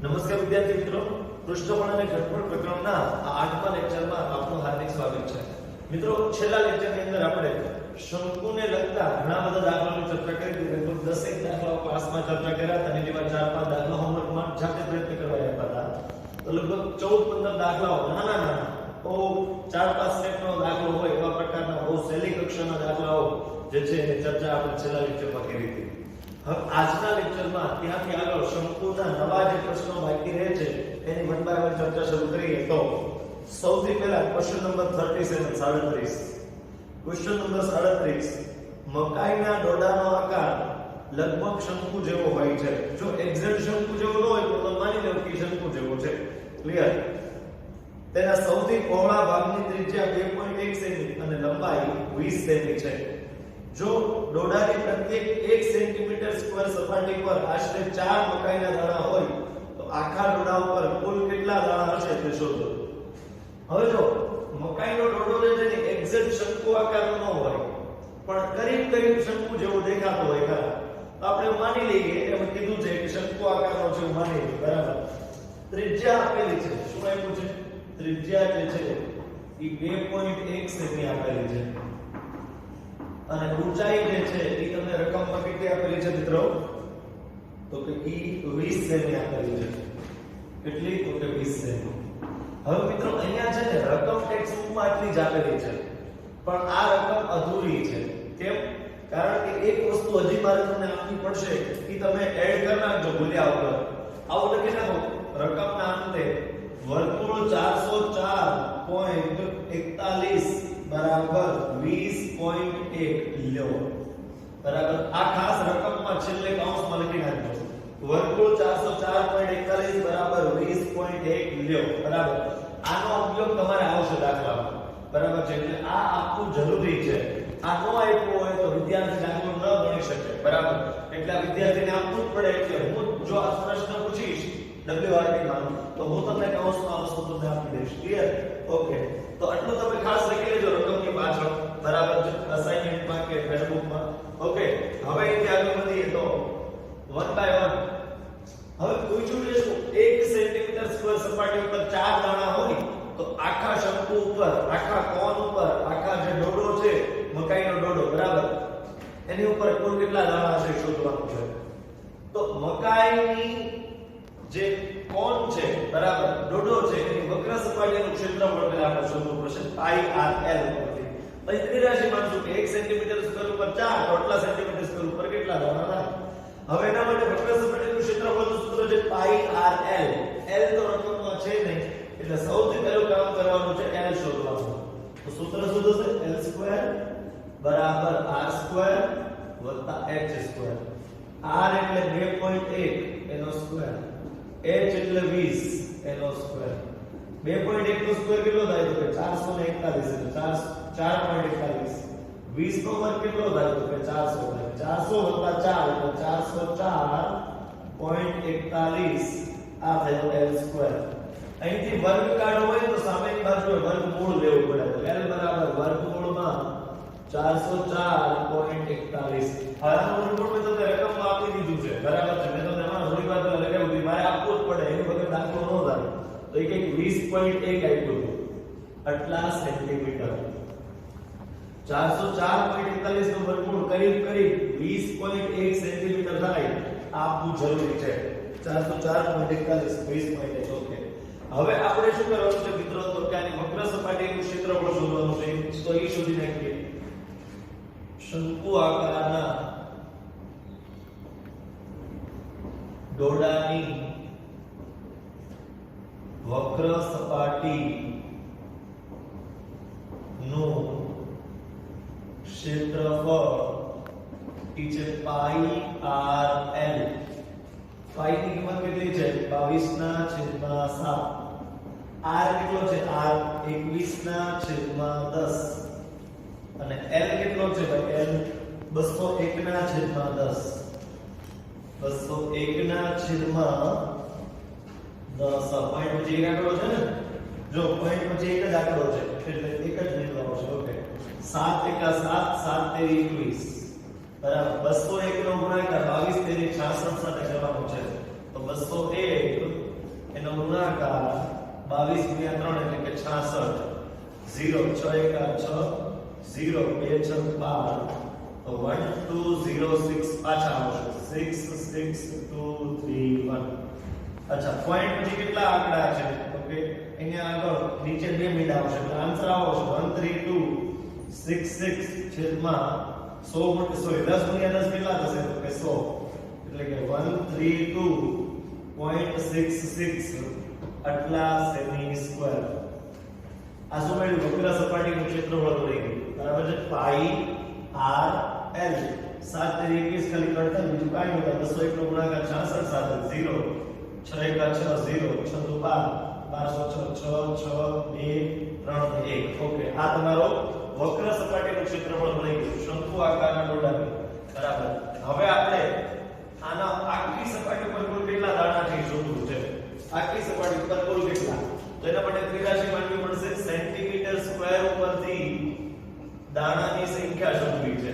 નમસ્કાર વિદ્યાર્થી મિત્રો, પૃષ્ઠફળ અને ઘટપણ પ્રકરણના આ 8મા લેક્ચરમાં આપનું હાર્દિક સ્વાગત છે. મિત્રો, છેલ્લા લેક્ચરની અંદર આપણે શંકુને લગતા ઘણા બધા દાખલાઓની ચર્ચા કરી હતી. લગભગ 10 એક દાખલાઓ ક્લાસમાં ચર્ચા કર્યા હતા અને જેવા 4-5 દાખલા હોમવર્કમાં જાતે પ્રયત્ન કરવા આપ્યા હતા. તો લગભગ 14-15 દાખલાઓ નાના તો 4-5 સેટનો દાખલો હોય એવા પ્રકારના બહુ સહેલી કક્ષાના દાખલાઓ જે છે એની ચર્ચા આપણે છેલ્લા લેક્ચરમાં કરી હતી. હવે આજના લેક્ચરમાં ત્યાંથી આગળ શંકુના નવા જે પ્રશ્નો બાકી રહે છે એની વન બાય વન ચર્ચા શરૂ કરીએ. તો સૌથી પહેલા ક્વેશ્ચન નંબર 37 ક્વેશ્ચન નંબર 37 મકાઈના ડોડાનો આકાર લગભગ શંકુ જેવો હોય છે. જો એક્ઝેક્ટ શંકુ જેવો ન હોય તો માની લો કે શંકુ જેવો છે. ક્લિયર? તેના સૌથી પહોળા ભાગની ત્રિજ્યા 2.1 સેમી અને લંબાઈ 20 સેમી છે. જો ડોડાની પ્રત્યેક 1 સેન્ટીમીટર સ્ક્વેર સપાટી પર આશરે 4 મકાઈના દાણા હોય તો આખા ડોડા ઉપર કુલ કેટલા દાણા હશે તે શોધો. હવે જો મકાઈનો ડોડો જે છે ને એક્ઝેક્ટ શંકુ આકારનો ન હોય પણ કરીબ શંકુ જેવો દેખાતો હોય ખરા, તો આપણે માની લઈએ કે અમે કીધું છે કે શંકુ આકારનો છે માની લઈએ. બરાબર? ત્રિજ્યા આપેલી છે. શું આપ્યું છે? ત્રિજ્યા જે છે એ 2.1 સેમી આપેલી છે અને ઊંચાઈ જે છે એ તમને રકમમાં કેટલી આપેલી છે મિત્રો? તો કે એ 20 સેમી આપેલી છે. કેટલી? તો કે 20 સેમી. હવે મિત્રો અહીંયા છે ને રકમ ટેક્સ્ટબુકમાં આટલી જ આપેલી છે પણ આ રકમ અધૂરી છે. કેમ? કારણ કે એક વસ્તુ હજી મારે તમને આપવી પડશે કે તમે એડ કરી નાખજો ભૂલ્યા વગર. આવું લખી નાખો રકમના અંતે વર્તુળ 404.41 બરાબર 20.1 લ્યો. બરાબર? આ ખાસ રકમમાં છેલ્લે કૌંસમાં લખી નાખજો વર્તુળ 404.41 બરાબર 20.1 લ્યો. બરાબર? આનો ઉપયોગ તમારે આવશે દાખલામાં. બરાબર છે? એટલે આ આપવું જરૂરી છે. આ નો આપ્યું હોય તો વિદ્યાર્થી દાખલો ન ગણી શકે. બરાબર? એટલે આ વિદ્યાર્થીને આપવું જ પડે. એટલે હું જો આ પ્રશ્ન પૂછીશ WRT માં તો હું તમને કૌંસમાં વસ્તુ તમને આપી દઈશ. ક્લિયર? ઓકે. તો આટલું તમે ખાસ લખી લેજો રકમની પાછળ. બરાબર છે? અસાઇનમેન્ટમાં કે ફેસબુકમાં. ઓકે. હવે અહીંથી આગળ વધીએ તો વન બાય વન. હવે પૂછ્યું છે શું 1 સેન્ટીમીટર સ્ક્વેર સપાટી ઉપર 4 દાણા હોય તો આખા શંકુ ઉપર, આખા કોન ઉપર, આખા જે ડોડો છે મકાઈનો ડોડો, બરાબર, એની ઉપર કુલ કેટલા દાણા હશે શોધવાનું છે. તો મકાઈની જે કોન છે, બરાબર, ડોડો છે એની વક્ર સપાટીનું ક્ષેત્રફળ પહેલા આપણે શોધવું પડશે પાઈ r l પરથી. પછી ત્રિરાશી માનશું કે 1 સેન્ટીમીટર સ્ક્વેર ઉપર 4 તો આટલા સેન્ટીમીટર સ્ક્વેર ઉપર કેટલા દાણા થાય. હવે એના માટે વક્ર સપાટીનું ક્ષેત્રફળનું સૂત્ર છે પાઈ r l. l તો રકમમાં છે નહીં એટલે સૌથી પહેલું કામ કરવાનું છે l શોધવાનું. તો સૂત્ર શું થશે? l સ્ક્વેર બરાબર r સ્ક્વેર વત્તા h સ્ક્વેર. r એટલે 2.1 એનો સ્ક્વેર, h એટલે 20 એનો સ્ક્વેર. 2.1 નો સ્ક્વેર કેટલો થાય? તો કે 441 એટલે 4.41. 20 નો વર્ગ કેટલો થાય? તો કે 400 થાય. 400 એટલે 404.41 આ થયો l સ્ક્વેર. અહીંથી વર્ગ કાઢવો હોય તો સામેની બાજુએ વર્ગમૂળ લેવું પડે. તો l બરાબર વર્ગમૂળમાં 404.41. હવે વર્ગમૂળ મેં તમને રકમમાં આપી દીધું છે. બરાબર છે? મેં તમને આમાં થોડી વાર પહેલા લખાવ્યું હતું. મારે આપવું જ પડે એની વગર દાખલો ન થાય. તો એ કંઈક 20.1 આપ્યું હતું. આટલા સેન્ટીમીટર. 404.41 નું વર્ગમૂળ કરીબ 20.1 સેન્ટીમીટર થાય. આપવું જરૂરી છે. 404.41 20.1. ઓકે. હવે આપણે શું કરવાનું છે મિત્રો? તો કે આની વક્ર સપાટીનું ક્ષેત્રફળ શોધવાનું છે. તો એ શોધી નાખીએ. શંકુ આકારના ડોડાની વક્ર સપાટી નું ક્ષેત્રફળ છે પાઈ r l. પાઈ ની કિંમત કેટલી છે? 22/7. r કેટલો છે? r 21/10 અને l કેટલો છે ભાઈ? l 201/10. 201/10. પોઈન્ટ પછી એક આંકડો છે ને? જો પોઈન્ટ પછી એક જ આંકડો છે એટલે એક જ નીકળવાનો છે. ઓકે. 7 × 7 7 × 21 બરાબર 201 નો ગુણાકાર 22 × 66 સાથે કરવાનો છે. તો 201 એનો ગુણાકાર 22 × 3 એટલે કે 66 0 6 એકા 6 0 2 6 12 તો 1 2 0 6 પાછા આવશે 6 6 2 3 1 અચ્છા પોઈન્ટ પછી કેટલા આંકડા છે ઓકે અહીંયા આગળ નીચે બે મીંડા આવશે એટલે આન્સર આવો છે 13266 છેદમાં 100 સોરી 10 × 10 કેટલા થશે તો કે 100 એટલે કે 132.66 આટલા સેમી સ્ક્વેર આ શું મળ્યું વક્ર સપાટીનું ક્ષેત્રફળ મળી ગયું બરાબર છે પાઈ આર એલ 7 * 21 ખાલી કરતા બીજું કાંઈ નહોતું 201 નો ગુણાકાર 66 સાથે 0 6 એકા 6 0 6 દુ 12 12 6 2 3 1 ઓકે આ તમારો વક્ર સપાટીનું ક્ષેત્રફળ મળી ગયું શંકુ આકારના ડોડાનું બરાબર હવે આપણે આના આખી સપાટી પર કુલ કેટલા દાણા છે શોધવું છે આખી સપાટી પર કુલ કેટલા તો એના માટે ત્રિરાશી માનવી પડશે સેન્ટીમીટર સ્ક્વેર ઉપરથી દાણાની સંખ્યા શોધવી છે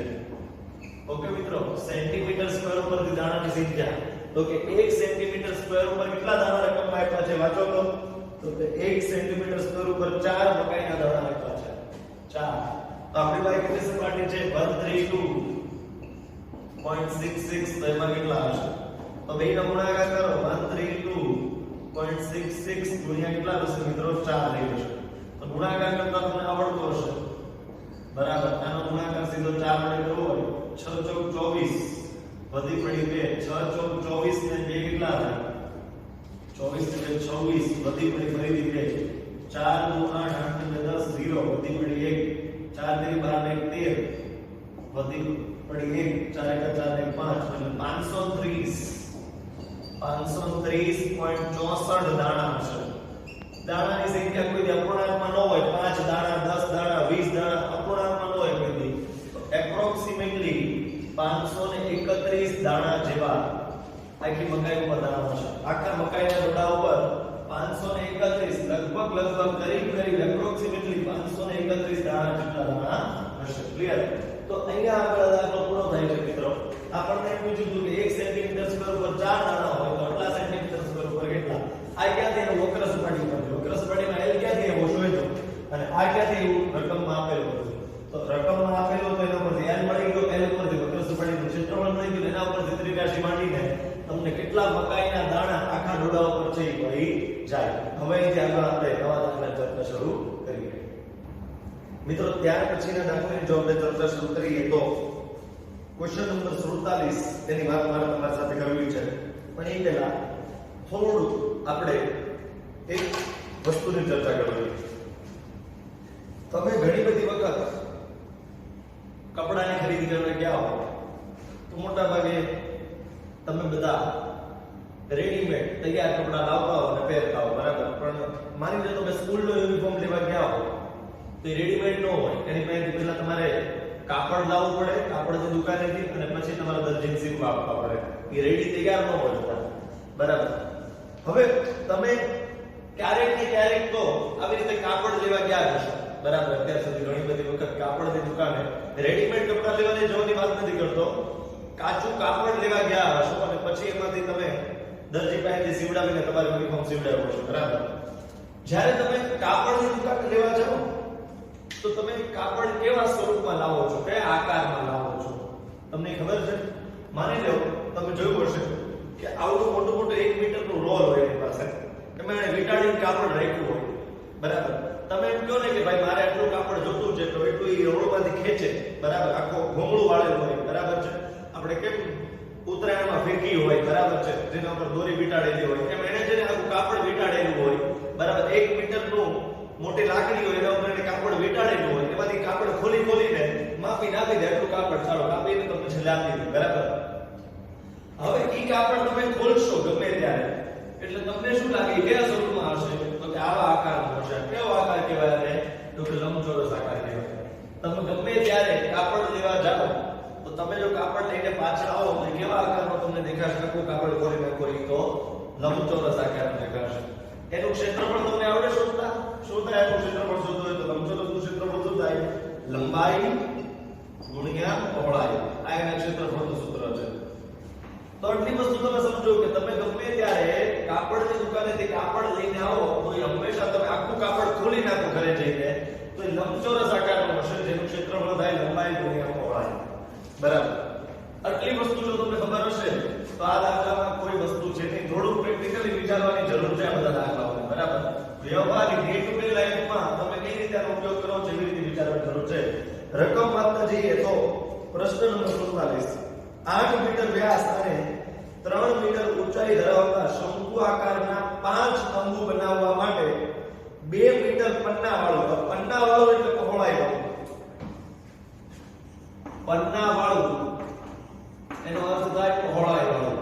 ઓકે મિત્રો સેન્ટીમીટર સ્ક્વેર ઉપરથી દાણાની સંખ્યા તો કે 1 સેન્ટીમીટર સ્ક્વેર ઉપર કેટલા દાણા રકમ આપ્યા છે વાંચો તો કે 1 સેન્ટીમીટર સ્ક્વેર ઉપર 4 મકાઈના દાણા આપ્યા છે 4 તો આપણી પાસે કેટલી સપાટી છે 132.66 તો એમાં કેટલા હશે તો બેનો ગુણાકાર કરો 132.66 ગુણ્યા કેટલા થશે મિત્રો 4 થઈ જશે તો ગુણાકાર કરતા તમને આવડતો હશે બરાબર આનો ગુણાકાર સીધો 4 વડે કરવો હોય 6 ચોક 24 વધી પડી 2 6 ચોક 24 ને 2 કેટલા થાય 24 ને 26 વધી પડી ફરીથી 2 4 દુ 8 8 ને 10 0 વધી પડી 1 4 3 12 ને 13 વધી પડી 1 4 એકા 4 ને 5 એટલે 530.64 દાણા હશે દાણાની સંખ્યા કોઈ અપૂર્ણાંકમાં ન હોય 5 દાણા 10 દાણા 20 દાણા અપૂર્ણાંકમાં ન હોય કોઈ તો એપ્રોક્સિમેટલી 531 દાણા જેવા આખી મકાઈ ઉપર દાણા હશે આખા મકાઈના ડોડા ઉપર 531 લગભગ કરીબ એપ્રોક્સિમેટલી 531 દાણા જેટલા દાણા હશે ક્લિયર તો અહીંયા આગળ દાખલો પૂરો થાય છે મિત્રો આપણને એમ પૂછ્યું હતું કે 1 સેન્ટીમીટર સ્ક્વેર ઉપર 4 દાણા હોય તો આટલા સેન્ટીમીટર સ્ક્વેર ઉપર કેટલા આ ક્યાંથી એનો વક્ર સપાટી પર વક્ર સપાટીમાં L ક્યાંથી એવો શોધ્યો અને આ ક્યાંથી એવું રકમમાં આપેલું હતું તો રકમમાં આપેલું તો એના પરથી L મળી ગયો L ઉપરથી વક્ર સપાટીનું ક્ષેત્રફળ મળી ગયું એના ઉપરથી ત્રિરાશી માંડીને તમને કેટલા મકાઈના દાણા આખા ડોડા ઉપર છે એ મળી જાય હવે અહીંથી આગળ આપણે નવા દાખલા ચર્ચા શરૂ કરીએ મિત્રો ત્યાર પછીના દાખલાની જો આપણે ચર્ચા શરૂ કરીએ તો ક્વેશ્ચન નંબર 47 તેની વાત મારે તમારી સાથે કરવી છે પણ એ પહેલા થોડું આપણે એક વસ્તુની ચર્ચા કરવી તમે ઘણી બધી વખત કપડાની ખરીદી કરવા ગયા હો તો મોટા ભાગે તમે બધા રેડીમેડ તૈયાર કપડા લાવતા હો અને પહેરતા હો બરાબર પણ માની લો તમે સ્કૂલનો યુનિફોર્મ લેવા ગયા હો તો રેડીમેડ ન હોય એની પાસેથી પહેલા તમારે કાપડ લાવવું પડે કાપડની દુકાનેથી અને પછી તમારે દરજીને સીવવા આપવા પડે એ રેડી તૈયાર ન હોય બરાબર હવે તમે ક્યારેક ને ક્યારેક તો આવી રીતે કાપડ લેવા ગયા હશો બરાબર અત્યાર સુધી ઘણી બધી વખત કાપડની દુકાને રેડીમેડ કપડા લેવાની જવાની વાત નથી કરતો કાચું કાપડ લેવા ગયા હશો અને પછી એમાંથી તમે દરજી પાસેથી સીવડાવીને તમારું યુનિફોર્મ સીવડાવ્યો હશો બરાબર જ્યારે તમે કાપડની દુકાન લેવા જાઓ તો તમે કાપડ કેવા સ્વરૂપમાં લાવો છો કયા આકારમાં લાવો છો તમને ખબર છે માની લો તમે જોયું હશે કે આવડું મોટું 1 મીટરનું રોલ હોય એની પાસે તમે એને વિટાડીને કાપડ રાખ્યું હોય બરાબર તમે એમ કહો ને કે ભાઈ મારે આટલું કાપડ જોતું છે તો એટલું એ રોલમાંથી ખેંચે બરાબર આખો ઘોંગળું વાળેલું હોય બરાબર છે આપણે કેમ ઉતરાયણમાં ફેંકી હોય બરાબર છે જેના ઉપર દોરી વિટાડેલી હોય એમ એને જેને આખું કાપડ વિટાડેલું હોય બરાબર 1 મીટરનું મોટી લાકડી હોય એના ઉપર એને કાપડ વિટાડેલું હોય એમાંથી કાપડ ખોલીને માપી નાખી દે એટલું કાપડ ચાલો કાપીને તમને છેલ્લે આપી દે બરાબર હવે ઈ કાપડ તમે ખોલશો ગમે ત્યારે એટલે તમને શું લાગે કેવા સ્વરૂપમાં હશે તો કે આવા આકારનો હશે કેવો આકાર કહેવાય ને તો કે લંબચોરસ આકાર કહેવાય તમે ગમે ત્યારે કાપડ લેવા જાઓ તો તમે જો કાપડ લઈને પાછા આવો તો કેવા આકારનો તમને દેખાશે આખું કાપડ ખોલી તો લંબચોરસ આકારનો દેખાશે એનું ક્ષેત્રફળ તમને આવડે શોધતા શું થાય એનું ક્ષેત્રફળ શોધવું હોય તો લંબચોરસનું ક્ષેત્રફળ શું થાય લંબાઈ ગુણ્યા પહોળાઈ આ એના ક્ષેત્રફળનું સૂત્ર છે તો આટલી વસ્તુ તમે સમજો કે તમે ગમે ત્યારે કાપડની દુકાનેથી કાપડ લઈને આવો તો એ હંમેશા તમે આખું કાપડ ખોલી નાખો ઘરે જઈને તો એ લંબચોરસ આકારનું હશે જેનું ક્ષેત્રફળ થાય લંબાઈ ગુણ્યા પહોળાઈ બરાબર આટલી વસ્તુ જો તમને ખબર હશે તો આ દાખલામાં કોઈ વસ્તુ છે નહીં થોડું પ્રેક્ટિકલી વિચારવાની જરૂર છે આ બધા દાખલાઓને બરાબર વ્યવહારિક ડે ટુ ડે લાઈફમાં તમે કઈ રીતે આનો ઉપયોગ કરો છો એવી રીતે વિચારવાની જરૂર છે રકમ આપતા જઈએ તો પ્રશ્ન નંબર 47 8 મીટર વ્યાસ અને 3 મીટર ઊંચાઈ ધરાવતા શંકુ આકારના 5 તંબુ બનાવવા માટે 2 મીટર પન્ના વાળું એટલે પહોળાઈ વાળું પન્ના વાળું એનો અર્થ થાય પહોળાઈ વાળું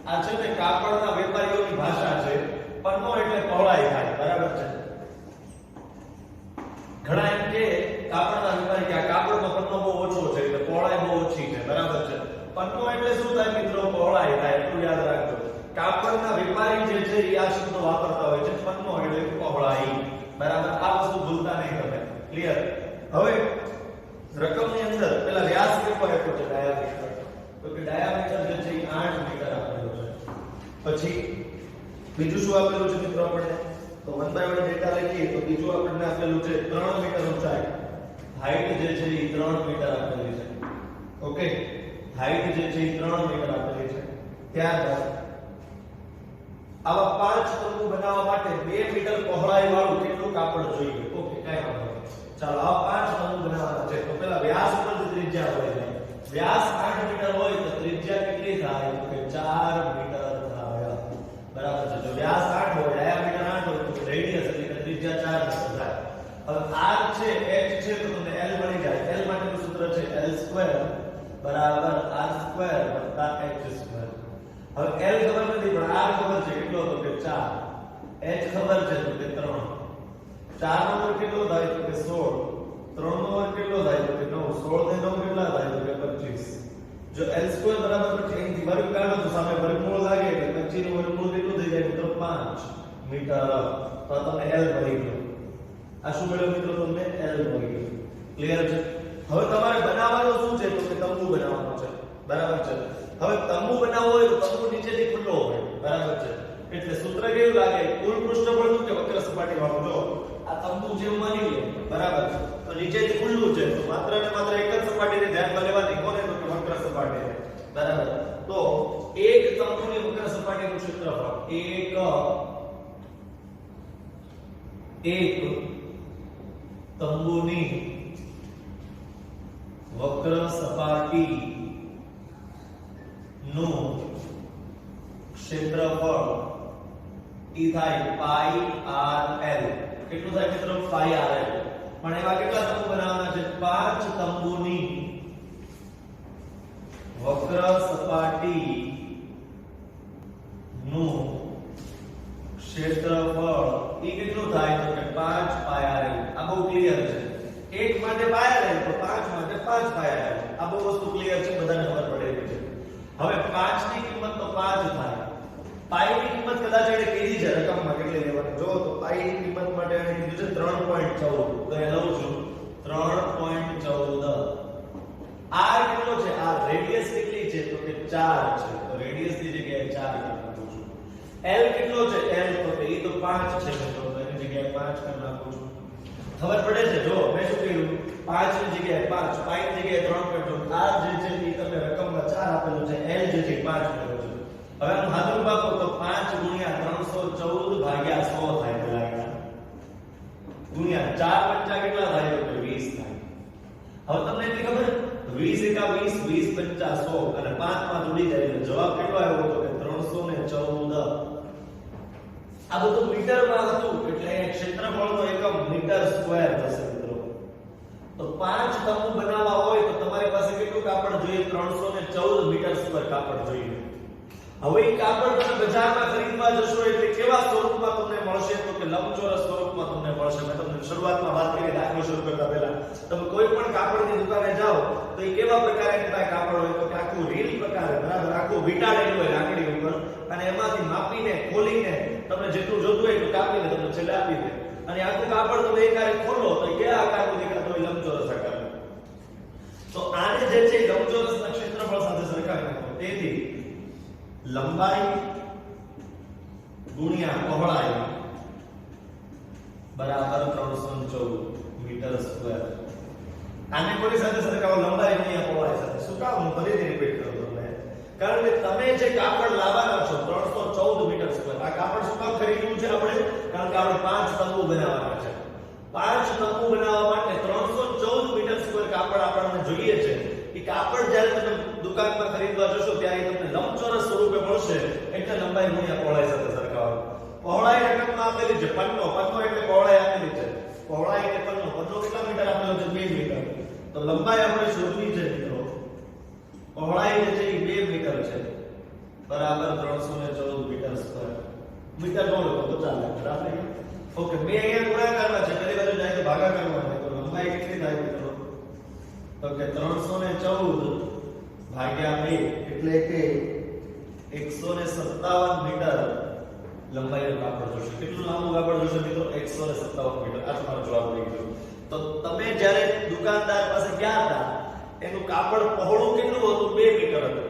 આ છે ને કાપડના વેપારીઓની ભાષા છે પન્નો એટલે પહોળાઈ થાય બરાબર છે ઘણા એમ કે કાપડના વેપારી કે આ કાપડનો પન્નો બહુ ઓછો છે એટલે પહોળાઈ બહુ ઓછી છે બરાબર છે પન્નો એટલે શું થાય મિત્રો પહોળાઈ થાય એટલું યાદ રાખજો કાપડના વેપારી જે છે એ આ શબ્દ વાપરતા હોય છે પન્નો એટલે પહોળાઈ બરાબર આ વસ્તુ ભૂલતા નહીં તમે ક્લિયર હવે રકમની અંદર પેલા વ્યાસ કેટલો આપ્યો છે ડાયામીટર તો કે ડાયામીટર જે છે એ 8 મીટર આપેલું છે પછી બીજું શું આપેલું છે મિત્રો આપણને તો 1/1 ડેટા લખીએ તો બીજું આપણને આપેલું છે 3 મીટર ઊંચાઈ હાઈટ જે છે એ 3 મીટર આપેલી છે ઓકે હાઈટ જે છે એ 3 મીટર આપેલી છે ત્યારબાદ આવા 5 તંબુ બનાવવા માટે 2 મીટર પહોળાઈ વાળું કેટલું કાપડ જોઈએ ઓકે કાઈ વાંધો નહીં ચાલો આવા 5 તંબુ બનાવવાના છે તો પહેલા વ્યાસ ઉપર ત્રિજ્યા હોય છે વ્યાસ 8 મીટર હોય તો ત્રિજ્યા કેટલી થાય તો કે 4 મીટર થાય બરાબર છે જો વ્યાસ 8 હોય ડાયામીટર 8 હોય તો રેડિયસ એટલે કે ત્રિજ્યા 4 મીટર થાય હવે r છે h છે તો તમને l મળી જાય l માટેનું સૂત્ર છે l² બરાબર r² + h². હવે l ખબર નથી પણ r ખબર છે કેટલો તો કે 4 h ખબર છે તો કે 3 4 નો વર્ગ કેટલો થાય તો કે 16 3 નો વર્ગ કેટલો થાય તો કે 9 16 ને 9 કેટલા થાય તો કે 25 જો l² બરાબર પછી અહીંથી વર્ગ કાઢો તો સામે વર્ગમૂળ લાગે એટલે 25 નું વર્ગમૂળ કેટલું થઈ જાય મિત્રો 5 મીટર તો તમને l મળી ગયો આ શું મળ્યું મિત્રો તમને l મળી ગયું ક્લિયર છે હવે તમારે બનાવવાનું શું છે તો કે તંબુ બનાવવાનો છે બરાબર છે હવે તંબુ બનાવવો હોય તો તંબુ નીચેથી ખુલ્લો હોય બરાબર છે એટલે સૂત્ર કેવું લાગે કુલ પૃષ્ઠફળ કે વક્ર સપાટી વાળું જો આ તંબુ જેવું માની લો બરાબર તો નીચેથી ખુલ્લું છે તો માત્ર ને માત્ર એક જ સપાટીને ધ્યાનમાં લેવાની કોને તો કે વક્ર સપાટી બરાબર તો એક તંબુની વક્ર સપાટીનું ક્ષેત્રફળ એક તંબુની વક્ર સપાટી નું ક્ષેત્રફળ ઈ થાય પાઈ આર એલ કેટલું થાય મિત્રો પાઈ આર એલ પણ એવા કેટલા તંબુ બનાવવાના છે 5 તંબુની વક્ર સપાટી નું ક્ષેત્રફળ ઈ કેટલું થાય તો કે 5 પાઈ આર એલ આ બહુ ક્લિયર છે એક માટે પાઈ આર એલ તો 5 માટે 5 પાઈ આર એલ આ બહુ વસ્તુ ક્લિયર છે બધાને ખબર પડે એવી છે હવે 5 ની કિંમત તો 5 થાય પાઈ ની કિંમત કદાચ એને કીધી છે રકમમાં કેટલી લેવાની જો તો પાઈ ની કિંમત માટે એને કીધું છે 3.14 તો એ લઉં છું 3.14 r કેટલો છે આ રેડિયસ કેટલી છે તો કે 4 છે તો રેડિયસ ની જગ્યાએ 4 નાખું છું l કેટલો છે l તો કે ઈ તો 5 છે મિત્રો તો એની જગ્યાએ 5 કરી નાખું છું ખબર પડે છે જો મેં શું કર્યું 5 ની જગ્યાએ 5 પાઈ ની જગ્યાએ 3.14 r જે છે ઈ તમને રકમમાં 4 આપેલું છે l જે છે 5 આપેલું છે હવે આનું હાથું બાપો તો 5 ગુણ્યા 314 ભાગ્યા 100 થાય પેલા ગુણ્યા 4 પંચા કેટલા થાય તો 20 થાય હવે તમને એટલી ખબર 20 એકા 20 20 પંચા 100 અને 5 માં ઉડી જાય એટલે જવાબ કેટલો આવ્યો તો કે 314 આ બધું મીટરમાં હતું એટલે ક્ષેત્રફળનો એકમ મીટર સ્ક્વેર થશે મિત્રો તો 5 તંબુ બનાવવા હોય તો તમારી પાસે કેટલું કાપડ જોઈએ 314 મીટર સ્ક્વેર કાપડ જોઈએ હવે એ કાપડ તમે બજારમાં ખરીદવા જશો એટલે કેવા સ્વરૂપમાં તમને મળશે તો કે લંબચોરસ સ્વરૂપમાં તમને મળશે મેં તમને શરૂઆતમાં વાત કરી દાખલો શરૂ કરતા પહેલા તમે કોઈ પણ કાપડની દુકાને જાઓ તો એ કેવા પ્રકારની પાસે કાપડ હોય તો કે આખું રીલ પ્રકારે બરાબર આખું વીંટાળેલું હોય લાકડી ઉપર અને એમાંથી માપીને ખોલીને તમને જેટલું જોતું હોય એટલું કાપીને તમને છેલ્લે આપી દે અને આખું કાપડ તમે એકારે ખોલો તો કેવા આકારનું દેખાતો હોય લંબચોરસ આકારનું તો આને જે છે લંબચોરસના ક્ષેત્રફળ સાથે સરખાવી નાખો તેથી લંબાઈ ગુણ્યા પહોળાઈ બરાબર 314 મીટર સ્ક્વેર. આને કોની સાથે સરખાવો? લંબાઈ ગુણ્યા પહોળાઈ સાથે. શું કામ? હું ફરીથી રિપીટ કરું તમને. કારણ કે તમે જે કાપડ લાવવાના છો 314 મીટર સ્ક્વેર, આ કાપડ શું કામ ખરીદવું છે આપણે? કારણ કે આપણે 5 તંબુ બનાવવાના છે. 5 તંબુ બનાવવા માટે 314 મીટર સ્ક્વેર કાપડ આપણને જોઈએ છે. એ કાપડ જ્યારે તમે દુકાનમાં ખરીદવા જશો ત્યારે તમને લંબચોરસ સ્વરૂપે મળશે, એટલે લંબાઈ ગુણ્યા પહોળાઈ સાથે સરખાવો. પહોળાઈ રકમમાં આપેલી છે પન્નો. પન્નો એટલે પહોળાઈ આપેલી છે. પહોળાઈ એટલે પન્નો. પન્નો કેટલા મીટર આપેલો છે? 2 મીટર. તો લંબાઈ આપણે શોધવી છે મિત્રો. પહોળાઈ જે છે એ 2 મીટર છે બરાબર 314 મીટર સ્ક્વેર. મીટર નો લખો તો ચાલે બરાબર. ઓકે, બે અહીંયા ગુણાકારમાં છે, પેલી બાજુ જાય તો ભાગાકારમાં છે. તો લંબાઈ કેટલી થાય મિત્રો? તો કે 314 ભાગ્યા 2 એટલે કે 157 મીટર લંબાઈનું કાપડ જોશે. કેટલું લાંબુ કાપડ જોશે મિત્રો? 157 મીટર. આ તમારો જવાબ આવી ગયો. તો તમે જ્યારે દુકાનદાર પાસે ગયા હતા, એનું કાપડ પહોળું કેટલું હતું? 2 મીટર હતું.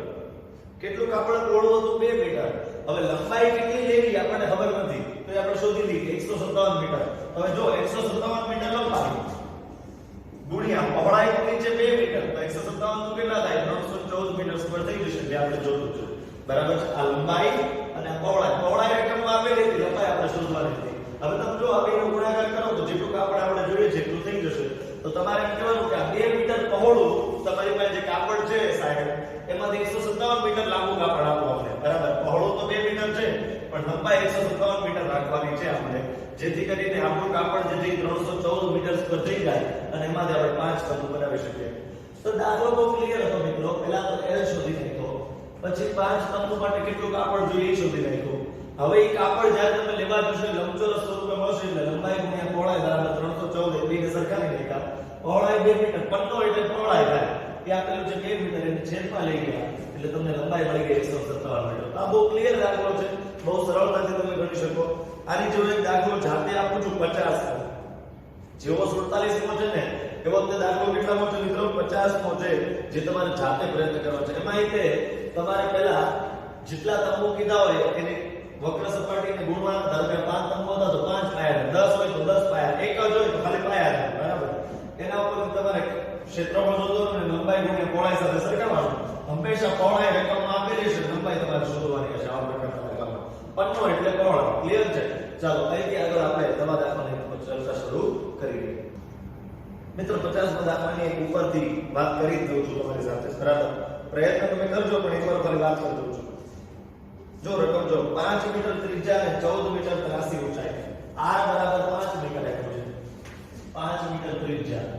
કેટલું કાપડ પહોળું હતું? 2 મીટર. હવે લંબાઈ કેટલી લેવી આપણને ખબર નથી, તો આપણે શોધી લીધી 157 મીટર. હવે જો 157 મીટર લંબાઈ ગુણ્યા પહોળાઈ કેટલી છે? 2 મીટર. તો 157 નું કેટલા થાય? 314 મીટર સ્ક્વેર થઈ જશે, જે આપણે જોતું છે બરાબર છે. આ લંબાઈ અને પહોળાઈ. પહોળાઈ રકમમાં આપેલી હતી, લંબાઈ આપણે શોધવાની હતી. હવે તમે જો આ બેનો ગુણાકાર કરો તો જેટલું કાપડ આપણે જોઈએ છે એટલું થઈ જશે. તો તમારે એમ કહેવાનું કે આ 2 મીટર પહોળું તમારી પાસે જે કાપડ છે સાહેબ, એમાંથી 157 મીટર લાંબુ કાપડ આપો આપણે બરાબર. પહોળું તો 2 મીટર છે, પણ લંબાઈ 157 મીટર રાખવાની છે આપણે, જેથી કરીને આપણું કાપડ જે 314 મીટર સ્ક્વેર થઈ જાય અને એમાંથી આપણે 5 તંબુ બનાવી શકીએ. તો દાખલો બહુ ક્લિયર હતો મિત્રો. પહેલા તો L શોધી નાખ્યો, પછી 5 તંબુ માટે કેટલું કાપડ જોઈએ એ શોધી નાખ્યું. હવે એ કાપડ જ્યારે તમે લેવા જશો લંબચોરસ સ્વરૂપે મળશે, એટલે લંબાઈ ગુણ્યા પહોળાઈ બરાબર 314 બેને સરખાવી નાખ્યા. પહોળાઈ 2 મીટર, પન્નો એટલે પહોળાઈ થાય એ આપેલું છે 2 મીટર, એને છેદમાં લઈ ગયા એટલે તમને લંબાઈ મળી ગઈ 157 મીટર. આ બહુ ક્લિયર દાખલો છે, બહુ સરળતાથી તમે ગણી શકો. આની જેવો એક દાખલો જાતે આપું છું 50 જેવો 47 નો છે ને એવો તે દાખલો કેટલામો છે મિત્રો? 50 નો છે, જે તમારે જાતે પ્રયત્ન કરવાનો છે. એમાં તે તમારે પહેલા જેટલા તંબુ કીધા હોય એની વક્ર સપાટીને ગુણવાના. ધારો કે 5 તંબુ હતા તો 5 પાયા, 10 હોય તો 10 પાયા, 1 જ હોય તો ખાલી પાયા બરાબર. એના ઉપર તમારે ક્ષેત્રફળ શોધવાનું અને લંબાઈ ગુણ્યા પહોળાઈ સાથે સરખાવવાનું. હંમેશા પહોળાઈ રકમમાં આપેલી છે, લંબાઈ તમારે શોધવાની છે. આ પ્રકારના રકમમાં પન્નો એટલે પહોળાઈ. ક્લિયર છે? ચાલો અહીંથી આગળ આપણે તમારા દાખલાની ચર્ચા શરૂ કરીએ. મિત્રો 50 દાખલાની એક ઉપરથી વાત કરી દઉં છું તમારી સાથે બરાબર. પ્રયત્ન તમે કરજો, પણ એકવાર ફરી વાત કરી દઉં છું. જો રકમ જો 5 મીટર ત્રિજ્યા અને 14 મીટર ત્રાસી ઊંચાઈ. r બરાબર 5 મીટર આપ્યું છે. 5 મીટર ત્રિજ્યા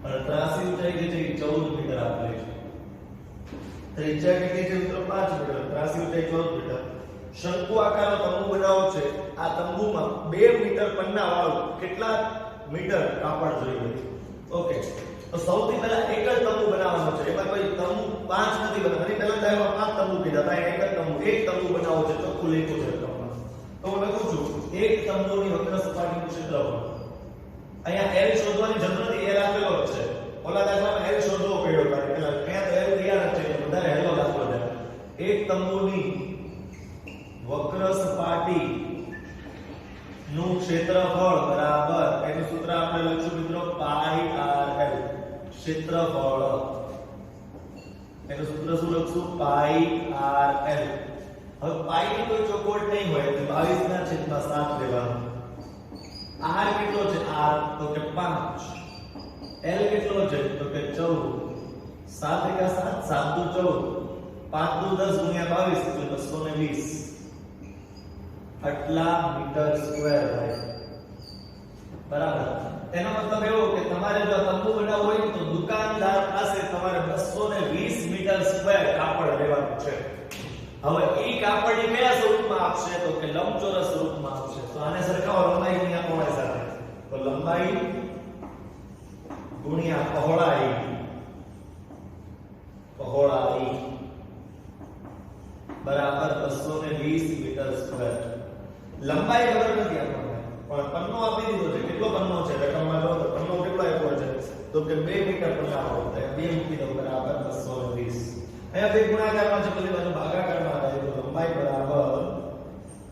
અને ત્રાસી ઊંચાઈ જે છે એ 14 મીટર આપેલી છે. ત્રિજ્યા કેટલી છે મિત્રો? 5 મીટર. ત્રાસી ઊંચાઈ 14 મીટર. શંકુ આકારનો તંબુ બનાવો છે. આ તંબુમાં 2 મીટર પન્ના વાળું કેટલા મીટર કાપડ જોઈએ? ઓકે, તો સૌથી પહેલા એક જ તંબુ બનાવવાનો છે. એમાં કોઈ તંબુ 5 નથી બનાવવાની. પહેલા દાયમાં 5 તંબુ કીધા હતા, એક જ તંબુ, એક તંબુ બનાવો છે. ચોખ્ખું લખ્યું છે રકમમાં. તો હું લખું છું એક તંબુની વક્ર સપાટીનું ક્ષેત્રફળ. અહીંયા L શોધવાની જરૂર નથી, L આપેલો જ છે. ઓલા દાખલામાં L શોધવો પડ્યો, કારણ કે અહીંયા તો L તૈયાર જ છે, વધારે હેલો દાખલો છે. એક તંબુની વક્ર સપાટી નું ક્ષેત્રફળ બરાબર, એનું સૂત્ર આપણે લખશું મિત્રો પાઈ r l. ક્ષેત્રફળ એનું સૂત્ર શું લખશું? પાઈ r l. હવે પાઈ ની કોઈ ચોખવટ નહીં હોય, 22/7 લેવાનું. r કેટલો છે? r તો કે 5. l કેટલો છે? તો કે 14. 7 × 7 7 × 14, 5 × 10 × 22 એટલે 220. આટલા મીટર સ્ક્વેર થાય બરાબર. એનો મતલબ એવો કે તમારે જો તંબુ બનાવવો હોય તો દુકાનદાર પાસે તમારે 220 મીટર સ્ક્વેર કાપડ લેવાનું છે. હવે એ કાપડ એ કયા સ્વરૂપમાં આપશે? તો કે લંબચોરસ સ્વરૂપમાં આપશે. તો આને સરખાવો લંબાઈ ગુણ્યા પહોળાઈ સાથે. તો લંબાઈ ગુણ્યા પહોળાઈ, પહોળાઈ બરાબર 220 મીટર સ્ક્વેર. લંબાઈ ખબર નથી આપણને, પણ પન્નો આપી દીધો છે. કેટલો પન્નો છે રકમમાં? જો તો પન્નો કેટલો આપ્યો છે? તો કે 2 મીટર પન્ના હોય તો 2 મૂકી દો બરાબર 220. અહીંયા બે ગુણાકારમાં છે, પેલી બાજુ ભાગાકારમાં આવે તો લંબાઈ લંબાઈ બરાબર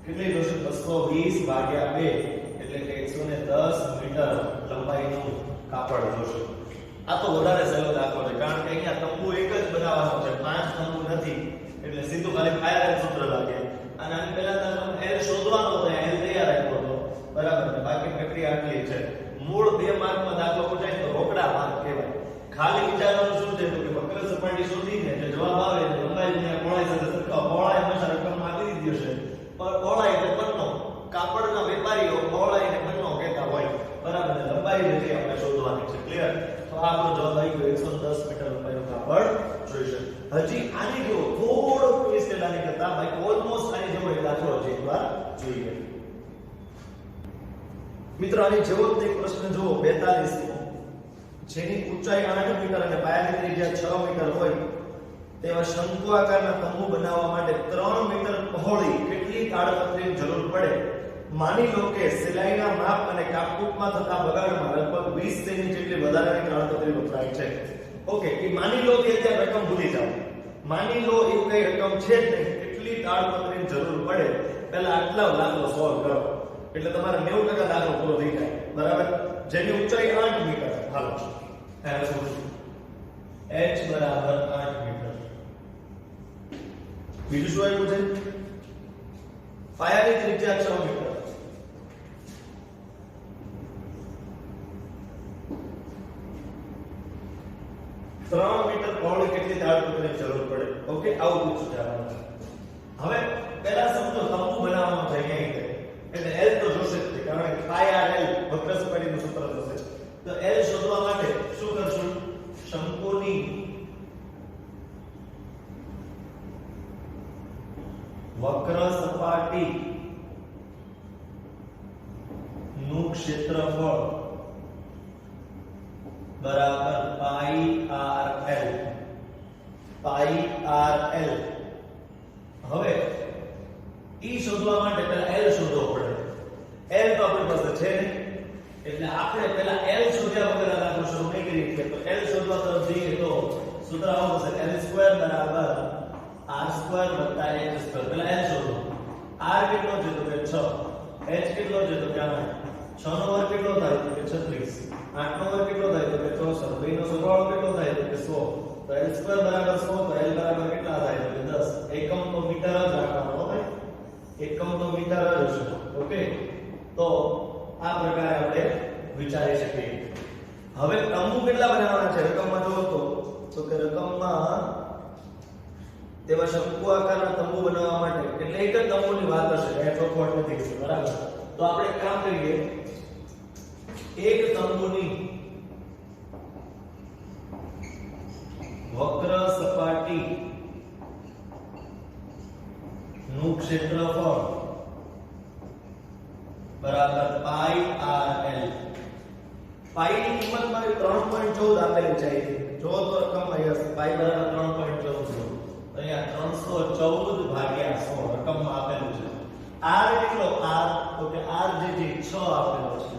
કેટલી જોશે 220 ભાગ્યા 2 એટલે કે 110 મીટર લંબાઈનું કાપડ જોશે. આ તો વધારે સહેલો દાખલો છે કારણ કે અહીંયા તંબુ એક જ બનાવવાનો છે, 5 તંબુ નથી એટલે સીધું ખાલી ફાયર સૂત્ર લાગે. અને આની પહેલા તમને L શોધવાનો હતો, L તૈયાર રાખ્યો હતો બરાબર ને. બાકી પ્રક્રિયા આટલી છે. મૂળ 2 માર્કમાં દાખલો પૂછાય તો રોકડા માર્ક કહેવાય. ખાલી વિચારવાનું શું છે તો કે વક્ર સપાટી શોધીને જે જવાબ આવે એટલે લંબાઈ અને પહોળાઈ સાથે સરખાવો. પહોળાઈ હંમેશા રકમમાં આપી દીધી હશે, પણ પહોળાઈ એટલે પન્નો. કાપડના વેપારીઓ પહોળાઈને પન્નો કહેતા હોય બરાબર ને. લંબાઈ જે આપણે શોધવાની છે. ક્લિયર? તો આ આપણો જવાબ આવી ગયો 110 મીટર લંબાઈનું કાપડ જોઈશે. હજી આની જેવો થોડો ટ્વિસ્ટ આની કરતા બાકી ઓલમોસ્ટ આની જેવો એક દાખલો છે, એકવાર જોઈએ. મિત્રો આની જેવો જ એક પ્રશ્ન જુઓ 42 નો, જેની ઊંચાઈ 8 મીટર અને પાયાની ત્રિજ્યા 6 મીટર હોય તેવા શંકુ આકારના તંબુ બનાવવા માટે 3 મીટર પહોળી કેટલી તાડપત્રીની જરૂર પડે? માની લો કે સિલાઈના માપ અને કાપકૂટમાં થતા બગાડમાં લગભગ 20 સેમી જેટલી વધારાની તાડપત્રી વપરાય છે. ઓકે, એ માની લો કે અત્યારે રકમ ભૂલી જાઓ. માની લો એ કઈ રકમ છે જ નહીં, કેટલી તાડપત્રીની જરૂર પડે પહેલા આટલા દાખલો સોલ્વ કરો એટલે તમારે 90% દાખલો પૂરો થઈ જાય બરાબર. જેની ઊંચાઈ 8 મીટર. હાલો હવે શું h બરાબર 8 મીટર. બીજું શું આવ્યું છે? પાયાની ત્રિજ્યા 6 મીટર. મીટર પહોળી કેટલી તાડપત્રીની જરૂર પડે? ઓકે, આવું પૂછું છે આપણને. હવે પહેલા સમજો તંબુ બનાવવાનો છે અહીંયા એટલે L તો જોશે જ કારણ કે પાયા L વક્ર સપાટીનું સૂત્ર થશે. તો L શોધવા માટે શું કરશું? શંકુની વક્ર સપાટી નું ક્ષેત્રફળ બરાબર પાઈ આર એલ. હવે ઈ શોધવા માટે પહેલા L શોધવો પડે. L તો આપણી પાસે છે નહીં એટલે આપણે પહેલા L શોધ્યા વગર આ દાખલો શરૂ નહીં કરી શકીએ. તો L શોધવા તરફ જઈએ તો સૂત્ર આવું હશે L² બરાબર R² વત્તા H². પહેલા L શોધો. R કેટલો છે તો કે 6, H કેટલો છે તો કે 8, 6 નો વર્ગ કેટલો થાય તો કે 36, 8 નો વર્ગ કેટલો થાય તો કે 64, 2 નો સરવાળો કેટલો થાય તો કે 100. તો L² બરાબર 100 તો L બરાબર કેટલા થાય તો કે 10. એકમ તો મીટર જ રાખવાનો હોય, એકમ તો મીટર જ હશે. ઓકે, તો આ પ્રકારે આપણે વિચારી શકીએ. હવે તંબુ કેટલા બનાવવાના છે રકમમાં જોવો તો કે રકમમાં તેવા શંકુ આકારના તંબુ બનાવવા માટે એટલે એક જ તંબુની વાત હશે, એ ચોખવટ નથી થતી બરાબર. તો આપણે એક કામ કરીએ, એક તંબુની વક્ર સપાટી નું ક્ષેત્રફળ બરાબર પાઈ આર એલ. પાઈ ની કિંમત મારે 3.14 આપેલી છે. જો તો રકમ અહીંયા પાઈ બરાબર 3.14 અહીંયા 314 ભાગ્યા 100 રકમમાં આપેલું છે. r કેટલો? r તો કે r જે છે 6 આપેલો છે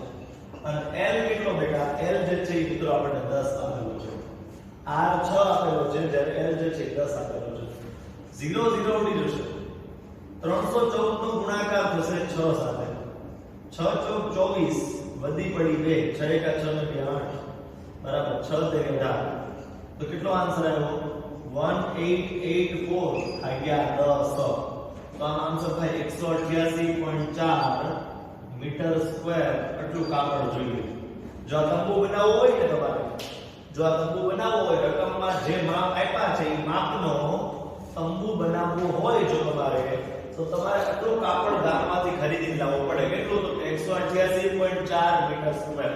અને l કેટલો બેટા? l જે છે એ મિત્રો આપણને 10 આપેલો છે. r 6 આપેલો છે જ્યારે l જે છે 10 આપેલો છે. 0 0 ઉડી જશે. 314 નો ગુણાકાર થશે 6 સાથે. 6 ચોક 24 વધી પડી 2, 6 એકા 6 ને 2 8 બરાબર 6 તેરી 18. તો કેટલો આન્સર આવ્યો? 1884 ભાગ્યા 10. તો આનો આન્સર થાય 188.4 મીટર સ્ક્વેર. આટલું કાપડ જોઈએ. જો આ તંબુ બનાવવો હોય ને તમારે, જો આ તંબુ બનાવવો હોય રકમમાં જે માપ આપ્યા છે એ માપનો તંબુ બનાવવો હોય જો તમારે તો તમારે આટલું કાપડ ગામમાંથી ખરીદીને લાવવું પડે. કેટલું? તો 188.4 મીટર સ્ક્વેર.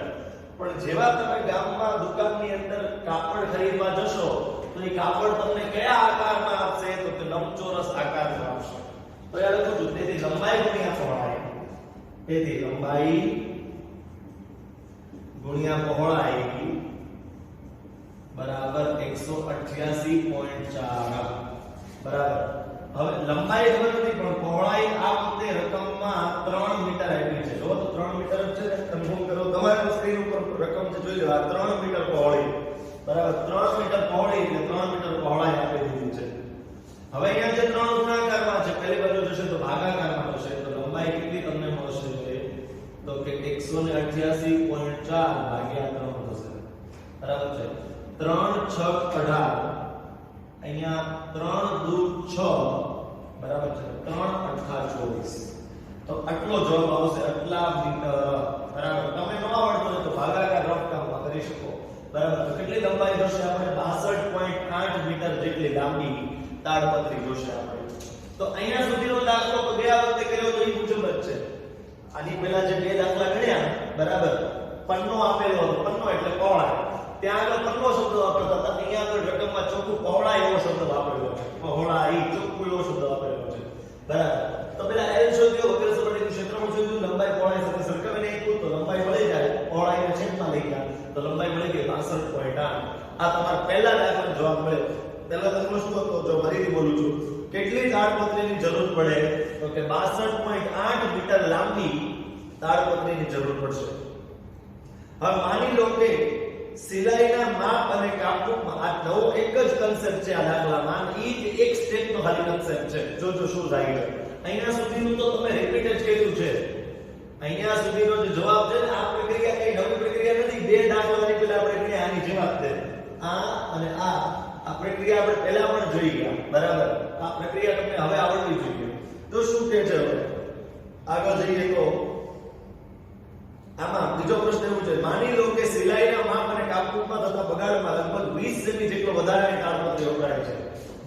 પણ જેવા તમે ગામમાં દુકાનની અંદર કાપડ ખરીદવા જશો તો એ કાપડ તમને કયા આકારમાં આપશે? તો કે લંબચોરસ આકારમાં આપશે. તો યાદ રાખજો, તેથી લંબાઈ ગુણ્યા પહોળાઈ. તેથી લંબાઈ ગુણ્યા પહોળાઈ બરાબર 188.4 બરાબર. હવે લંબાઈ ખબર નથી પણ પહોળાઈ આ વખતે રકમમાં 3 મીટર આપી છે. જો તો 3 મીટર જ છે. કન્ફર્મ કરો તમારી સ્ક્રીન ઉપર રકમ છે જોઈ લો. આ 3 મીટર પહોળાઈ બરાબર 3 મીટર પહોળાઈ એટલે 3 મીટર પહોળાઈ આપી દીધી છે. હવે અહીંયા જે 3 ગુણાકારમાં છે પહેલી બાજુ થશે તો ભાગાકારમાં થશે તો લંબાઈ કેટલી તમને મળશે તો કે 188.4 ભાગ્યા 3 થશે બરાબર છે 3 6 18 અહીંયા 3 દૂ 6 બરાબર છે 3 અઠા 24 તો આટલો જવાબ આવશે આટલા મીટર બરાબર તમે ન આવડતું હોય તો ભાગાકાર રફ કામમાં કરી શકો બરાબર તો કેટલી લંબાઈ જોશે આપણે 62.8 મીટર જેટલી લાંબી તાડપત્રી જોશે આપણે તો અહીંયા સુધીનો દાખલો તો ગયા વખતે કર્યો તો એ મુજબ જ છે આની પહેલા જે બે દાખલા ગણ્યા બરાબર પન્નો આપેલો હતો પન્નો એટલે પહોળાઈ ત્યાં આગળ પન્નો શબ્દ વાપરતા હતા અહીંયા આગળ રકમમાં ચોખ્ખું પહોળાઈ એવો શબ્દ વાપરેલો છે પહોળાઈ ચોખ્ખું એવો શબ્દ વાપરેલો છે બરાબર તો પેલા એલ શોધ્યો વક્ર સપાટીનું ક્ષેત્રફળ શોધ્યું લંબાઈ પહોળાઈ સાથે સરખાવીને આપ્યું તો લંબાઈ મળી જાય પહોળાઈને છેદમાં લઈ ગયા તો લંબાઈ મળી ગઈ 62.8 આ તમારા પહેલા દાખલાનો જવાબ મળ્યો પહેલા દાખલો શું હતો જો ફરીથી બોલું છું કેટલી તાડપત્રીની જરૂર પડે તો કે 62.8 મીટર લાંબી તાડપત્રીની જરૂર પડશે હવે માની લો કે સિલાઈના માપ અને કાપમાં આ નવો એક જ કન્સેપ્ટ છે આ દાખલામાં ઈ જ એક સ્ટેપનો ખાલી કન્સેપ્ટ છે જો શું થાય છે અહીંયા સુધીનું તો તમે રિપીટ જ કર્યું છે અહીંયા સુધીનો જે જવાબ છે ને આ પ્રક્રિયા કઈ નવી પ્રક્રિયા નથી બે દાખલાની પહેલા આપણે કરી આની જવાબ છે આ અને આ પ્રક્રિયા આપણે પહેલા પણ જોઈ ગયા બરાબર આ પ્રક્રિયા તમને હવે આવડવી જોઈએ તો શું કહે છે હવે આગળ જઈએ તો આમાં બીજો પ્રશ્ન એવું છે માની લો કે સિલાઈના માપ અને કાપકૂટમાં થતા બગાડમાં લગભગ 20 સેમી જેટલો વધારાની તાડપત્રી વપરાય છે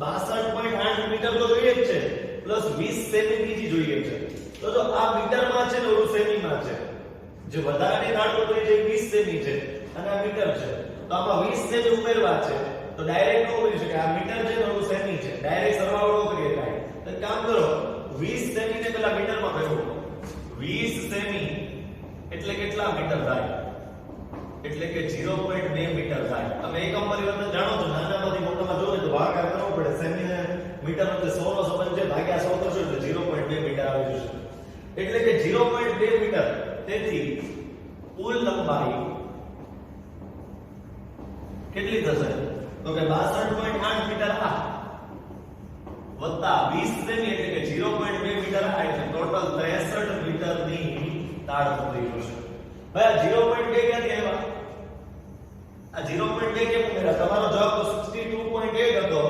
62.8 મીટર તો જોઈએ જ છે પ્લસ 20 સેમી બીજી જોઈએ છે તો જો આ મીટરમાં છે ને ઓલું સેમીમાં છે જે વધારાની તાડપત્રી જે 20 સેમી છે અને આ મીટર છે તો આમાં 20 સેમી ઉમેરવા છે તો ડાયરેક્ટ નો કરી શકે આ મીટર છે ને ઓલું સેમી છે ડાયરેક્ટ સરવાળો ન કરી શકાય તો કામ કરો 20 સેમી ને પેલા મીટરમાં ફેરવો 20 સેમી એટલે કેટલા મીટર થાય એટલે કે 0.2 મીટર થાય તમે એકમ પરિવર્તન જાણો છો નાનામાંથી મોટામાં જોવો તો ભાગાકાર કરવો પડે સેમી ને મીટર એટલે 100 નો સંબંધ છે ભાગ્યા 100 કરશો એટલે 0.2 મીટર આવી જશે એટલે કે 0.2 મીટર તેથી કુલ લંબાઈ કેટલી થશે તો કે 62.8 મીટર આ વત્તા 20 સેમી એટલે કે 0.2 મીટર આ એટલે ટોટલ 63 મીટરની તાડપત્રી જોશે ભાઈ 0.2 ક્યાંથી આવ્યા આ 0.2 કેમ ઉમેર્યા તમારો જવાબ તો 62.8 હતો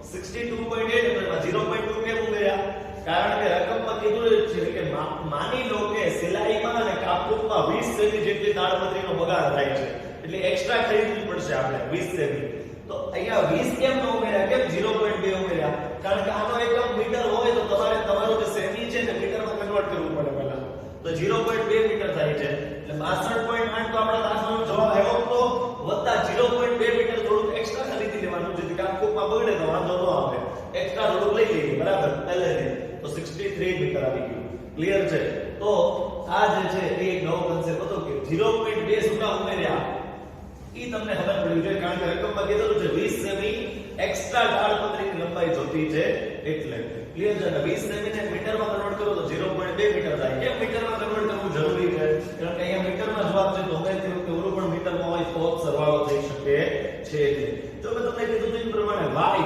62.8 એટલે 0.2 કેમ ઉમેર્યા કારણ કે રકમમાં કીધું છે કે માની લો કે સિલાઈમાં અને કાપકૂટમાં 20 સેમી જેટલી તાડપત્રીનો બગાડ થાય છે એટલે એક્સ્ટ્રા ખરીદવી પડશે આપણે 20 સેમી તો અહીંયા 20 કેમ ન ઉમેર્યા કેમ 0.2 ઉમેર્યા કારણ કે આનો એકમ મીટર હોય તો તમારે તમારો જે સેમી છે ને મીટરમાં કન્વર્ટ કરવું પડે પહેલા તો 0.2 મીટર થાય છે એટલે 62.8 તો આપણા દાખલાનો જવાબ આવ્યો તો વત્તા 0.2 મીટર થોડું એક્સ્ટ્રા ખરીદી લેવાનું જેથી કાપકૂટમાં બગડે તો વાંધો ન આવે એક્સ્ટ્રા થોડું લઈ લઈએ બરાબર પહેલેથી તો 63 મીટર આવી ગયું ક્લિયર છે તો આ જે છે એ એક નવો કન્સેપ્ટ હતો કે 0.2 સુધા ઉમેર્યા ઈ તમને ખબર પડી જોઈએ કારણ કે રકમમાં કીધેલું છે 20 સેમી એક્સ્ટ્રા તાડપત્રીની લંબાઈ જોતી છે એટલે ક્લિયર છે 20 સેમી ને મીટરમાં કન્વર્ટ કરો તો 0.2 મીટર થાય કેમ મીટરમાં કન્વર્ટ કરવું જરૂરી છે કારણ કે અહીંયા મીટરમાં જવાબ છે તો મેં કીધું કે ઓલું પણ મીટરમાં હોય તો સરવાળો થઈ શકે છે જો મેં તમને કીધું તે પ્રમાણે y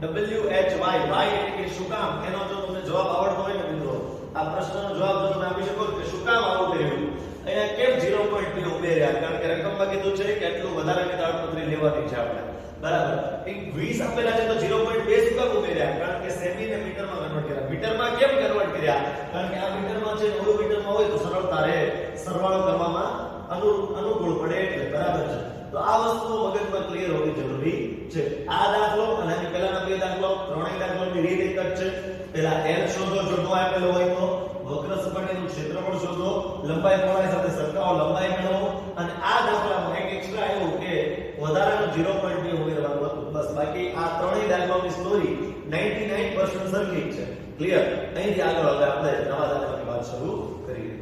w h y એટલે કે શું કામ એનો જો તમને જવાબ આવડતો હોય ને મિત્રો આ પ્રશ્નનો જવાબ જો તમે આપી શકો કે શું કામ આવું કર્યું અહીંયા કેમ 0.2 ઉમેર્યા કારણ કે રકમમાં કીધું છે કે એટલું વધારાની તાડપત્રી લેવાની છે આપણે બરાબર એક 20 આપેલા છે તો 0.2 શું કામ ઉમેર્યા કારણ કે સેમી ને મીટરમાં કન્વર્ટ કર્યા મીટરમાં કેમ કન્વર્ટ કર્યા કારણ કે આ મીટરમાં છે ઓલું મીટરમાં હોય તો સરળતા રહે સરવાળો કરવામાં અનુકૂળ પડે એટલે બરાબર છે તો આ વસ્તુ મગજમાં ક્લિયર હોવી જરૂરી છે આ દાખલો અને આની પહેલાનો બે દાખલો ત્રણેય દાખલાની રીત એક જ છે પહેલા l શોધો જો નો આપેલો હોય તો વક્ર સપાટીનું ક્ષેત્રફળ શોધો લંબાઈ પહોળાઈ સાથે સરખાવો લંબાઈ મેળવો અને આ દાખલામાં એક એક્સ્ટ્રા આવ્યું કે વધારાનું 0.2 ઉમેરવાનું હતું બસ બાકી આ ત્રણેય દાખલાઓની સ્ટોરી 99% સરખી છે ક્લિયર અહીંથી આગળ હવે આપણે નવા દાખલાની વાત શરૂ કરીએ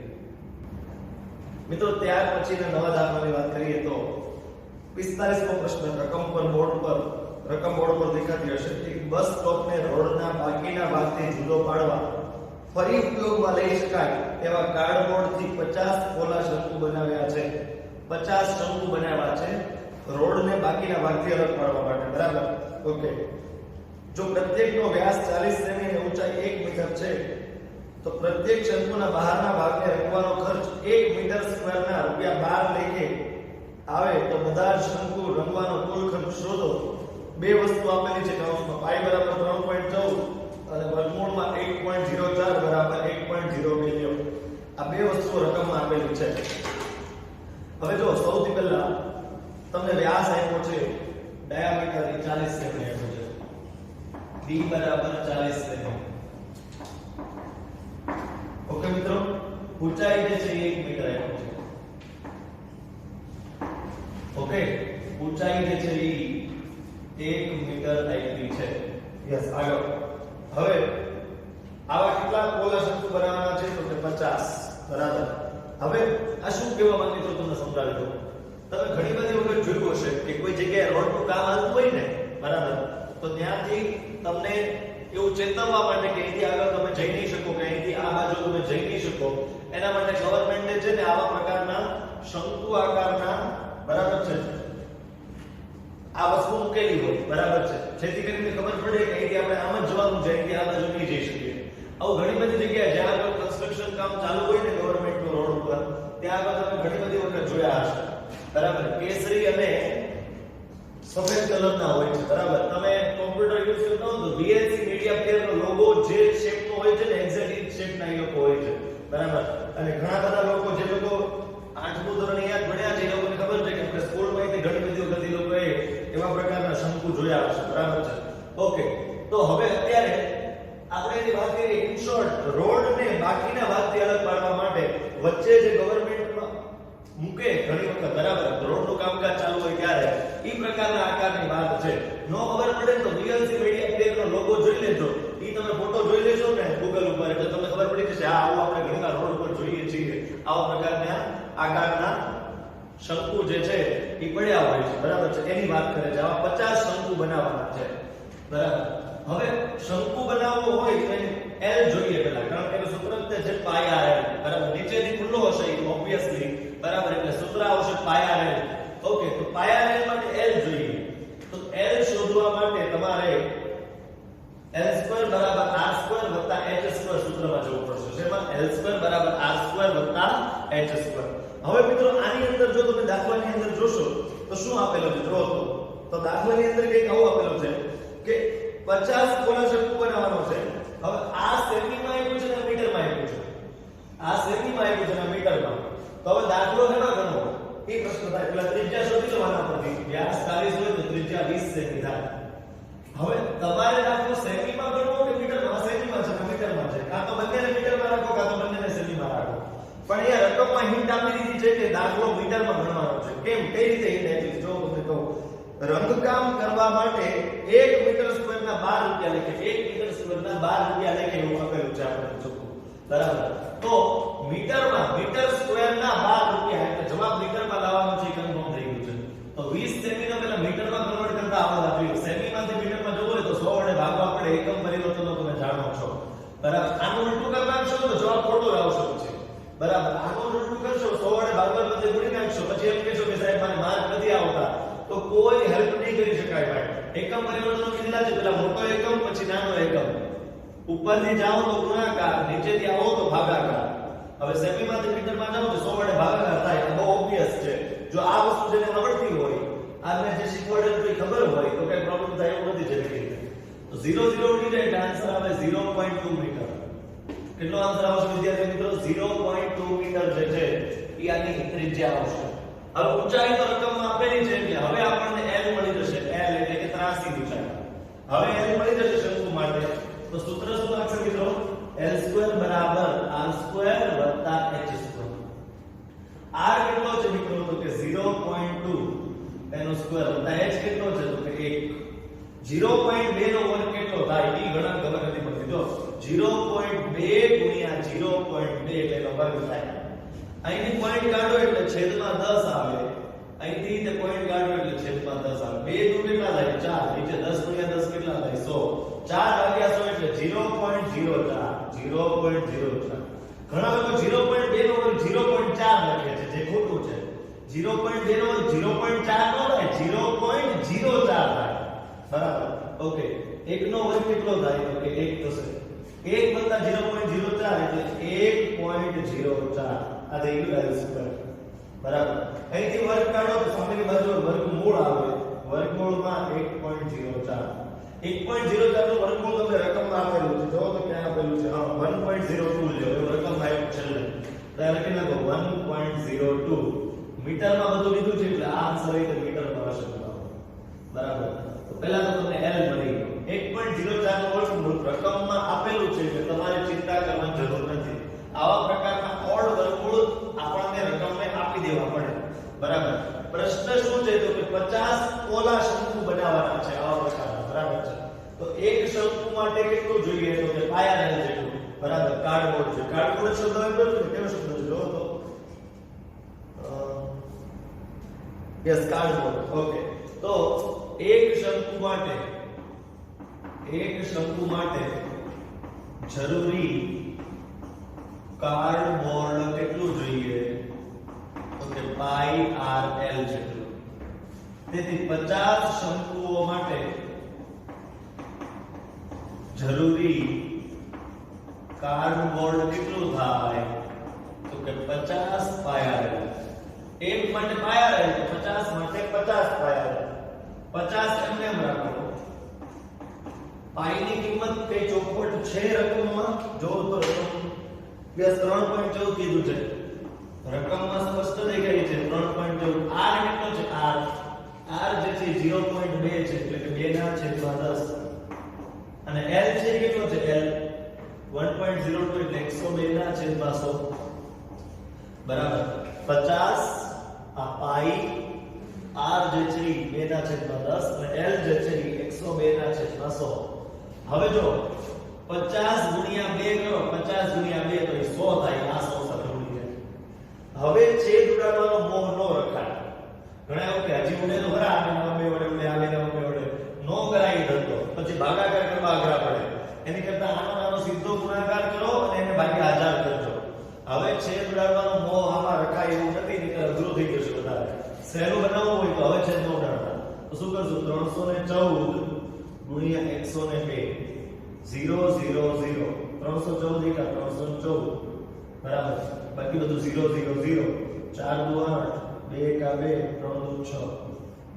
મિત્રો ત્યાર પછીના નવા દાખલાની વાત કરીએ તો 45મો પ્રશ્ન રકમ બોર્ડ પર દેખાતી હશે એક બસ સ્ટોપને રોડના બાકીના ભાગથી જુદો પાડવા ફરી ઉપયોગમાં લઈ શકાય એવા કાર્ડબોર્ડથી 50 પોલા શંકુ બનાવ્યા છે 50 શંકુ બનાવ્યા છે રોડને બાકીના ભાગથી અલગ પાડવા માટે બરાબર ઓકે જો પ્રત્યેકનો વ્યાસ 40 સેમી અને ઊંચાઈ 1 મીટર છે તો પ્રત્યેક શંકુના બહારના ભાગને રંગવાનો ખર્ચ 1 મીટર સ્ક્વેરના ₹12 લેખે આવે તો બધા શંકુ રંગવાનો કુલ ખર્ચ શોધો. બે વસ્તુ આપેલી છે કૌંસમાં પાઈ બરાબર 3.14 અને વર્ગમૂળમાં 8.04 બરાબર 1.02. આ બે વસ્તુઓ રકમમાં આપેલી છે. હવે જો સૌથી પહેલા તમને વ્યાસ આપ્યો છે ડાયામીટર 40 સેમી આપ્યો છે. d બરાબર 40 સેમી. ઓકે મિત્રો, ઊંચાઈ જે છે એ 1 મીટર આપ્યો છે. ઓકે, ઊંચાઈ જે છે એ 1 મીટર આપી છે. યસ, આગળ. હવે આવા કેટલા પોલા શંકુ બનાવવાના છે તો કે 50. બરાબર. હવે આ શું કહેવા માંગુ છું તમને સમજાવી દઉં. તમે ઘણી બધી વખત જોયું હશે કે કોઈ જગ્યાએ રોડનું કામ હાલતું હોય ને, બરાબર, તો ત્યાંથી તમને એવું ચેતવવા માટે કે અહીંથી આગળ તમે જઈ નહીં શકો, કે અહીંથી આ બાજુ તમે જઈ નહીં શકો, એના માટે ગવર્નમેન્ટે છે ને આવા પ્રકારના શંકુ આકારના, બરાબર છે, આ વસ્તુ મૂકેલી હોય, બરાબર છે, જેથી કરીને ખબર પડે કે અહીંથી આપણે આમ જ જવાનું છે, અહીંથી આ બાજુ નહીં જઈ શકીએ. આવું ઘણી બધી જગ્યાએ જ્યાં આગળ કન્સ્ટ્રક્શન કામ ચાલુ હોય ને ગવર્નમેન્ટનો રોડ ઉપર, ત્યાં આગળ તમે ઘણી બધી વખત જોયા હશે, બરાબર, કેસરી અને સફેદ કલરના હોય છે, બરાબર. તમે કોમ્પ્યુટર યુઝ કરતા હો તો VLC મીડિયા પ્લેયરનો લોગો જે શેપનો હોય છે ને, એક્ઝેક્ટ શેપના એ લોકો હોય છે, બરાબર. અને ઘણા બધા લોકો જે લોકો 8મું ધોરણ યાદ ભણ્યા છે એ લોકોને ખબર છે કે સ્કૂલમાંથી ઘણી બધી વખત એ લોકોએ એવા પ્રકારના શંકુ જોયા હશે, બરાબર છે. ઓકે, તો હવે અત્યારે આપણે એની વાત કરીએ. ઇન શોર્ટ, રોડ ને બાકીના ભાગથી અલગ પાડવા માટે વચ્ચે જે ગવર્નમેન્ટ મૂકે ઘણી વખત, બરાબર, રોડનું કામકાજ ચાલુ હોય ત્યારે ઈ પ્રકારના આકારની વાત છે. નો ખબર પડે તો VLC મીડિયા પ્લેયરનો લોગો જોઈ લેજો, ઈ તમે ફોટો જોઈ લેજો ને ગૂગલ ઉપર, એટલે તમને ખબર પડી જશે આ આવું આપણે ઘણીવાર રોડ ઉપર જોઈએ છીએ. આવા પ્રકારના આકારના શંકુ જે છે ઈ પડ્યા હોય છે, બરાબર છે, એની વાત કરે છે. આવા 50 શંકુ બનાવવાના છે, બરાબર. હવે શંકુ બનાવવો હોય તો L જોઈએ પહેલા, કારણ કે એનું સૂત્ર છે પાય r, બરાબર. નીચેથી ખુલ્લો હશે ઓબ્વિયસલી, બરાબર, એટલે સૂત્ર આવશે પાય r. ઓકે, તો પાય r માટે L જોઈએ. તો L શોધવા માટે તમારે L2 બરાબર r2 h2 સૂત્રમાં જવું પડશે. જેમાં L2 બરાબર r2 h2. હવે મિત્રો આની અંદર જો તમે દાખલાની અંદર જોશો તો શું આપેલો છે જો તો દાખલાની અંદર કંઈક આવું આપેલો છે કે 50 પોલા શંકુ બનાવવાનો છે. હવે આ સેમીમાં આપ્યું છે ને મીટરમાં આપ્યું છે, આ સેમીમાં આપ્યું છે ને મીટરમાં. તો હવે દાખલો હેમાં ગણવો એ પ્રશ્ન થાય. એટલે ત્રિજ્યા શોધી લેવાના પરથી વ્યાસ 40 હોય તો ત્રિજ્યા 20 સેમી થાય. હવે તમારે દાખલો સેમીમાં ગણવો કે મીટરમાં? સેમીમાં છે કે મીટરમાં છે? કાં તો બંનેને મીટરમાં રાખો કાં તો બંનેને સેમીમાં રાખો. પણ અહીંયા રકમમાં હિન્ટ આપી દીધી છે કે દાખલો મીટરમાં ગણવાનો છે. કેમ, કઈ રીતે હિન્ટ આપી છે જો તમને કહું. રંગકામ કરવા માટે 1 મીટર સ્ક્વેરના 12 રૂપિયા લેખે, 1 મીટર સ્ક્વેરના 12 રૂપિયા લેખે એવું આપેલું છે આપણે ચોખ્ખું, બરાબર. તો મીટરમાં મીટર સ્ક્વેરના 12 રૂપિયા, એટલે જવાબ મીટરમાં લાવવાનો છે, કન્ફર્મ થઈ ગયું છે. તો 20 સેમીનો પેલા મીટરમાં કન્વર્ટ કરતા આવડવા જોઈએ. સેમીમાંથી મીટરમાં જવું હોય તો 100 વડે ભાગવા પડે, એકમ પરિવર્તનો તમે જાણો છો, બરાબર. આનું ઉલટું કરી નાખશો તો જવાબ ખોટો આવશે પછી, બરાબર. આનું ઉલટું કરશો 100 વડે ભાગવા બદલે ગુણી નાખશો, પછી એમ કહેશો કે સાહેબ મને માર્ક નથી આવતા, તો કોઈ હેલ્પ નહીં કરી શકાય ભાઈ. એકમ પરિવર્તનો કીધેલા છે, પેલા મોટો એકમ પછી નાનો એકમ. ઉપરથી જાઓ તો ગુણાકાર, નીચેથી આવો તો ભાગાકાર. હવે સેમીમાંથી મીટરમાં જાઓ તો 100 વડે ભાગાકાર થાય. બહુ ઓબ્વિયસ છે. જો આ વસ્તુ જેને આવડતી હોય, આને જે શીખવાડેલું કોઈ ખબર હોય તો કઈ પ્રોબ્લેમ થાય એવું નથી. જેને તો 0 0 ઉડી જાય એટલે આન્સર આવે 0.2 મીટર. કેટલો આન્સર આવશે વિદ્યાર્થી મિત્રો? 0.2 મીટર જે છે એ આની ત્રિજ્યા આવશે. હવે ઊંચાઈ તો રકમમાં આપેલી છે એટલે હવે આપણને L મળી જશે. L એટલે કે ત્રાસી ઊંચાઈ. હવે L મળી જશે શંકુ માટે. તો સૂત્ર શું લાગશે મિત્રો? L2 બરાબર r2 h2. r કેટલો છે મિત્રો? તો કે 0.2 એનો સ્ક્વેર વત્તા h કેટલો છે? તો કે 1. 0.2 નો વર્ગ કેટલો થાય? ઈ ગણન ખબર નથી પડતી. જો 0.2 ગુણ્યા 0.2 એટલે એનો વર્ગ થાય. અહીંથી પોઈન્ટ કાઢો એટલે છેદમાં 10 આવે. અહીંથી તે પોઈન્ટ કાઢો એટલે છેદમાં 10 આવે. 2 દુ કેટલા થાય? 4. નીચે 10 ગુણ્યા 10 કેટલા થાય? 100. 4 ભાગ્યા 100 એટલે 0.04. 0.04. ઘણા લોકો 0.2 નો વર્ગ 0.4 લખે છે, જે ખોટું છે. 0.2 નો વર્ગ 0.4 નો થાય, 0.04 થાય, બરાબર. ઓકે, 1 નો વર્ગ કેટલો થાય? તો કે 1 થશે. 1 + 0.04 એટલે 1.04 આ થઈ ગયું L સ્ક્વેર બરાબર અહીંથી વર્ગ કાઢો તો સામેની બાજુ વર્ગમૂળ આવે વર્ગમૂળમાં 1.04 1.04 નું વર્ગમૂળ તમને રકમમાં આપેલું છે જો તો ક્યાં આપેલું છે હા 1.02 લ્યો એ રકમ આવ્યું છે એટલે લખી નાખો 1.02 મીટરમાં બધું લીધું છે એટલે આ આન્સર એ મીટરમાં હશે બરાબર તો પહેલા તો તમને L મળી ગયો 1.04 નું વર્ગમૂળ રકમમાં આપેલું છે એટલે તમારે ચિંતા કરવાની જરૂર નથી આવા પ્રકારના ઓડ વર્ગમૂળ આપણને રકમને આપી દેવા પડે બરાબર પ્રશ્ન શું છે તો કે 50 પોલા શંકુ બનાવવાના છે આવા પ્રકારના બરાબર છે તો એક શંકુ માટે કેટલું જોઈએ તો કે પાયા L જેટલું બરાબર કાર્ડબોર્ડ છે કાર્ડબોર્ડ શબ્દ આવ્યો છે કેવો શબ્દ છે જો તો યસ કાર્ડબોર્ડ ઓકે તો એક શંકુ માટે જરૂરી કાર્ડબોર્ડ કેટલું જોઈએ તો કે પાઈ RL જેટલું તેથી 50 શંકુઓ માટે જરૂરી કાર્ડબોર્ડ કેટલું થાય તો કે 50 પાઈ RL એક માટે પાઈ RL તો 50 માટે 50 પાઈ RL 50 એમને એમ રાખો પાઈ ની કિંમત કઈ ચોખવટ છે રકમમાં જો તો રકમ 3.14 કીધું છે રકમમાં સ્પષ્ટ દેખાય છે 3.14 r કેટલો છે r જે છે 0.2 છે એટલે કે 2 ના છેદમાં 10 અને l છે કેટલો છે l 1.02 એટલે 102 ના છેદમાં 100 બરાબર 50 આ પાઈ r જે છે 2 ના છેદમાં 10 અને l જે છે 102 ના છેદમાં 100 હવે જો 50 ગુણ્યા 2 કરો 50 ગુણ્યા 2 તો એ 100 થાય આ 100 સાથે ઉડી જાય હવે છેદ ઉડાડવાનો મોહ નો રખાય ઘણા એવું કે હજી ઉડે તો ખરા આને બે વડે ઉડે આને બે વડે નો કરાય ધંધો પછી ભાગાકાર કરવા આગળ પડે એની કરતા આનો નાનો સીધો ગુણાકાર કરો અને એને ભાગ્યા 1000 કરજો હવે છેદ ઉડાડવાનો મોહ આમાં રખાય એવું નથી નહીતર અઘરું થઈ જશે વધારે સહેલું બનાવવું હોય તો હવે છેદ નો ઉડાડતા તો શું કરશું 314 ગુણ્યા 102 0 0 0 314 એકા 314 બરાબર બાકી બધું 0 0 0 4 દુ 8 2 એકા 2 3 દુ 6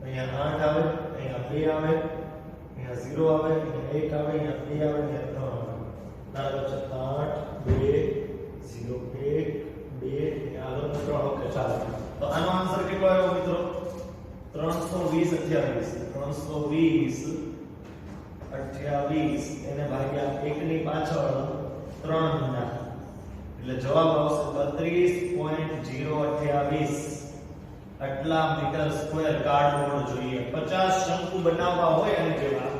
અહીંયા 8 આવે અહીંયા 2 આવે અહીંયા 0 આવે અહીંયા 1 આવે અહીંયા 2 આવે અહીંયા 3 આવે બરાબર છે 8 2 0 1 2 આગળ 3 ઓકે ચાલો તો આનો આન્સર કેટલો આવ્યો મિત્રો 320 320 28 એને ભાગ્યા 1 ની પાછળ 3 ના એટલે જવાબ આવશે 32.028 આટલા મીટર સ્ક્વેર કાર્ડબોર્ડ જોઈએ 50 શંકુ બનાવવા હોય અને જેવા